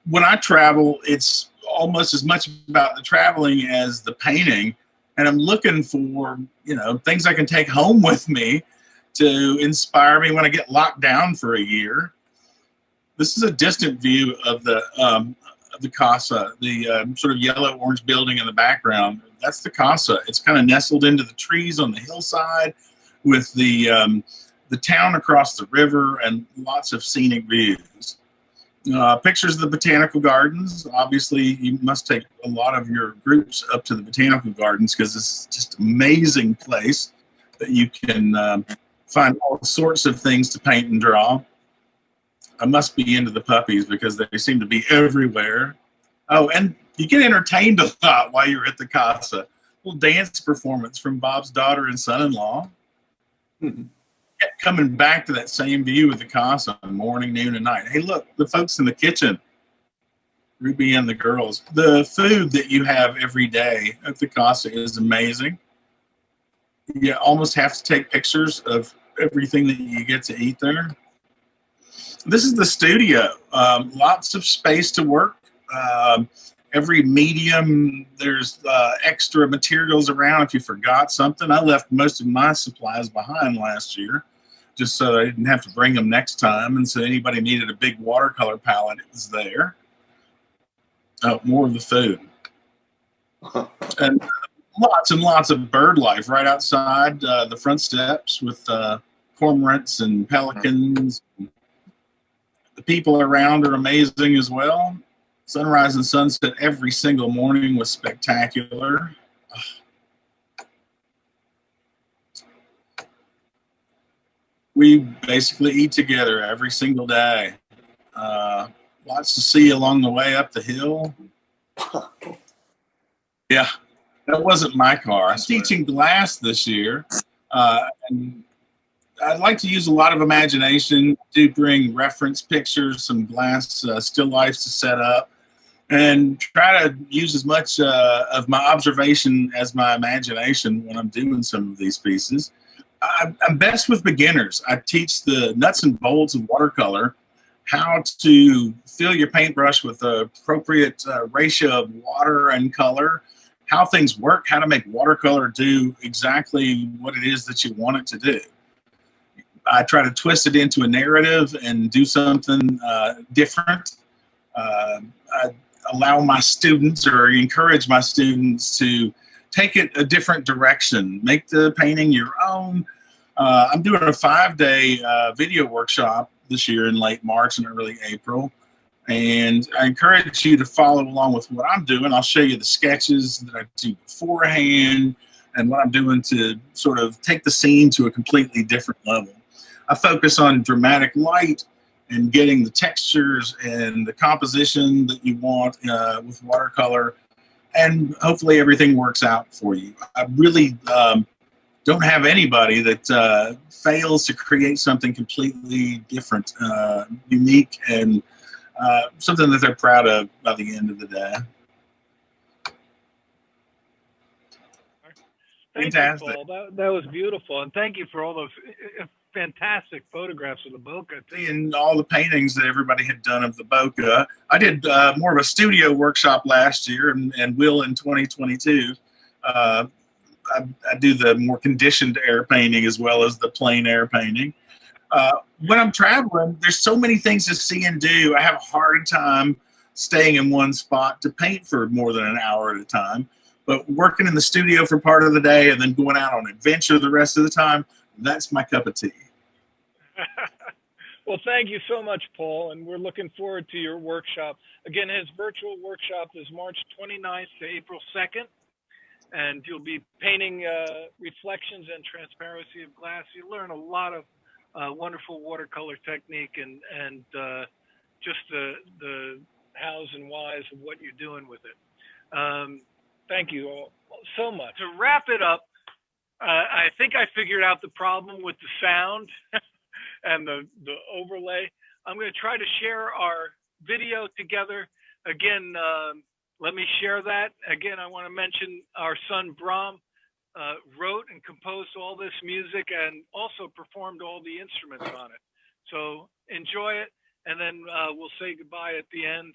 S13: When I travel, it's almost as much about the traveling as the painting. And I'm looking for, you know, things I can take home with me to inspire me when I get locked down for a year. This is a distant view of the Casa, the sort of yellow-orange building in the background. That's the Casa. It's kind of nestled into the trees on the hillside, with the town across the river and lots of scenic views. Pictures of the botanical gardens. Obviously, you must take a lot of your groups up to the botanical gardens, because it's just an amazing place that you can find all sorts of things to paint and draw. I must be into the puppies because they seem to be everywhere. Oh, and you get entertained a lot while you're at the Casa. A little dance performance from Bob's daughter and son-in-law. Kept coming back to that same view of the Casa, morning, noon, and night. Hey, look, the folks in the kitchen, Ruby and the girls. The food that you have every day at the Casa is amazing. You almost have to take pictures of everything that you get to eat there. This is the studio. Lots of space to work. Every medium, there's extra materials around if you forgot something. I left most of my supplies behind last year, just so I didn't have to bring them next time. And so anybody needed a big watercolor palette, it was there. Oh, more of the food. And lots of bird life right outside the front steps, with cormorants and pelicans. The people around are amazing as well. Sunrise and sunset every single morning was spectacular. We basically eat together every single day. Lots to see along the way up the hill. Yeah, that wasn't my car. I'm teaching glass this year, and I'd like to use a lot of imagination to bring reference pictures, some glass still lifes to set up, and try to use as much of my observation as my imagination when I'm doing some of these pieces. I'm best with beginners. I teach the nuts and bolts of watercolor, how to fill your paintbrush with the appropriate ratio of water and color, how things work, how to make watercolor do exactly what it is that you want it to do. I try to twist it into a narrative and do something different. I allow my students, or encourage my students, to take it a different direction, make the painting your own. I'm doing a 5-day video workshop this year in late March and early April. And I encourage you to follow along with what I'm doing. I'll show you the sketches that I do beforehand and what I'm doing to sort of take the scene to a completely different level. I focus on dramatic light and getting the textures and the composition that you want with watercolor, and hopefully everything works out for you. I really don't have anybody that fails to create something completely different, unique, and something that they're proud of by the end of the day.
S1: Fantastic. You, Paul. That was beautiful, and thank you for all those fantastic photographs of the bokeh too.
S13: And all the paintings that everybody had done of the bokeh. I did more of a studio workshop last year, and will in 2022. I do the more conditioned air painting as well as the plain air painting. When I'm traveling, there's so many things to see and do. I have a hard time staying in one spot to paint for more than an hour at a time. But working in the studio for part of the day and then going out on adventure the rest of the time, that's my cup of tea.
S1: Well, thank you so much, Paul, and we're looking forward to your workshop. Again, his virtual workshop is March 29th to April 2nd, and you'll be painting reflections and transparency of glass. You learn a lot of wonderful watercolor technique and just the hows and whys of what you're doing with it. Thank you all so much. To wrap it up, I think I figured out the problem with the sound and the overlay. I'm going to try to share our video together. Again, let me share that. Again, I want to mention our son Brahm wrote and composed all this music and also performed all the instruments on it. So enjoy it, and then we'll say goodbye at the end.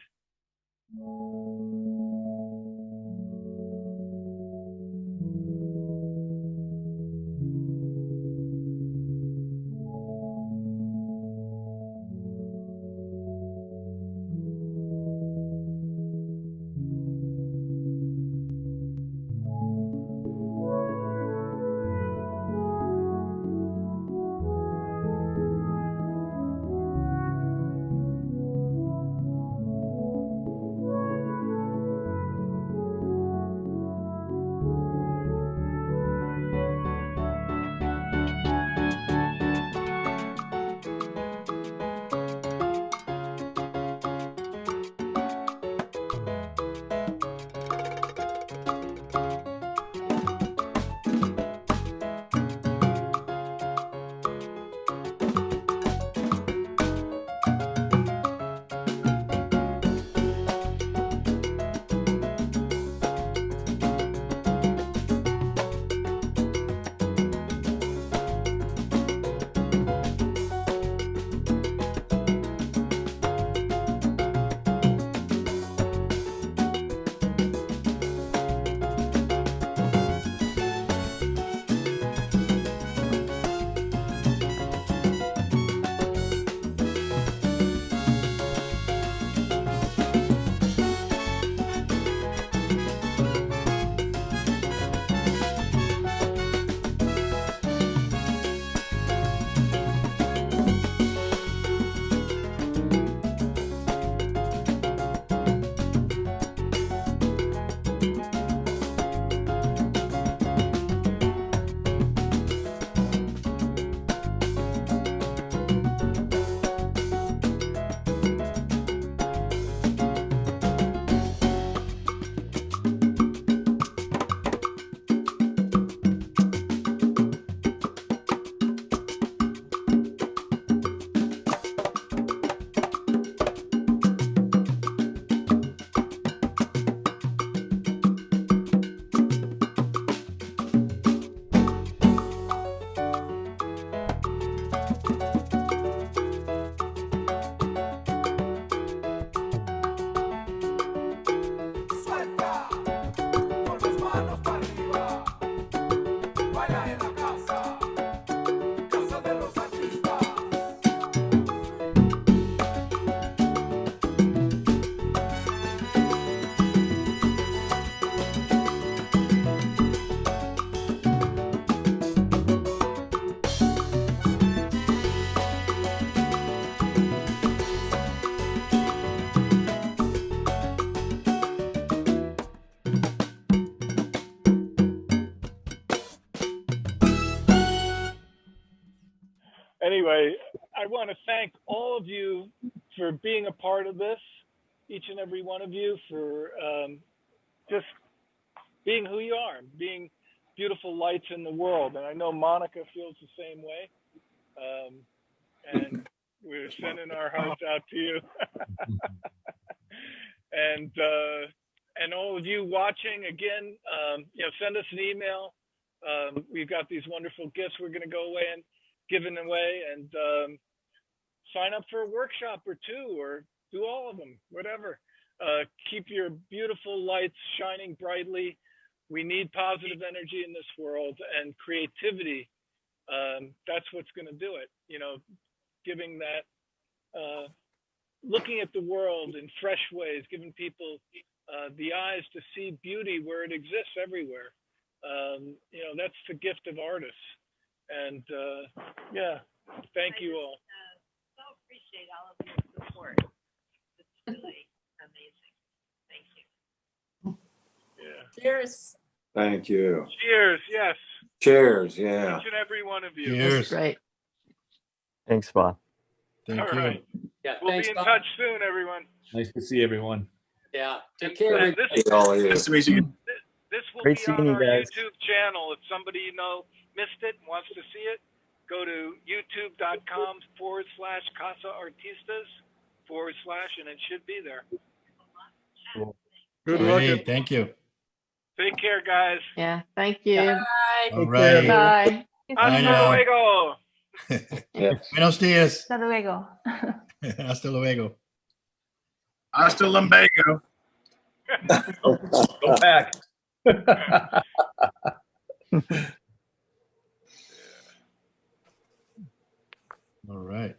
S1: anyway, I want to thank all of you for being a part of this, each and every one of you, for just being who you are, being beautiful lights in the world. And I know Monica feels the same way. And we're sending our hearts out to you. And all of you watching, again, send us an email. We've got these wonderful gifts we're going to go away and giving away, and sign up for a workshop or two, or do all of them, whatever. Keep your beautiful lights shining brightly. We need positive energy in this world, and creativity. That's what's going to do it. Giving that, looking at the world in fresh ways, giving people the eyes to see beauty where it exists everywhere. That's the gift of artists. And thank you all.
S2: So appreciate all of your support. It's really amazing. Thank you.
S1: Yeah.
S9: Cheers.
S8: Thank you.
S1: Cheers. Yes.
S8: Cheers. Yeah.
S1: Each and every one of you.
S3: Cheers.
S4: Great.
S7: Thanks, Bob.
S3: Thank
S1: All
S3: you.
S1: right.
S10: Yeah.
S1: We'll
S10: Thanks,
S1: be in
S10: Bob.
S1: touch soon, everyone.
S5: Nice to see everyone.
S10: Yeah. Take
S1: And,
S10: care.
S1: this
S8: Thank all of you.
S13: Nice to meet you.
S1: This will
S7: Great
S1: be
S7: seeing
S1: on
S7: you
S1: our
S7: guys.
S1: YouTube channel. If somebody missed it and wants to see it, go to youtube.com/Casa Artistas / and it should be there.
S5: Cool.
S12: Good luck.
S3: Great. Thank you.
S1: Take care, guys.
S4: Yeah. Thank you.
S9: Bye.
S3: All righty.
S4: Bye.
S3: Bye
S1: Hasta
S3: now.
S1: luego.
S3: Buenos dias.
S11: Hasta luego.
S3: Hasta luego.
S13: Hasta lumbago.
S5: Go back.
S3: All right.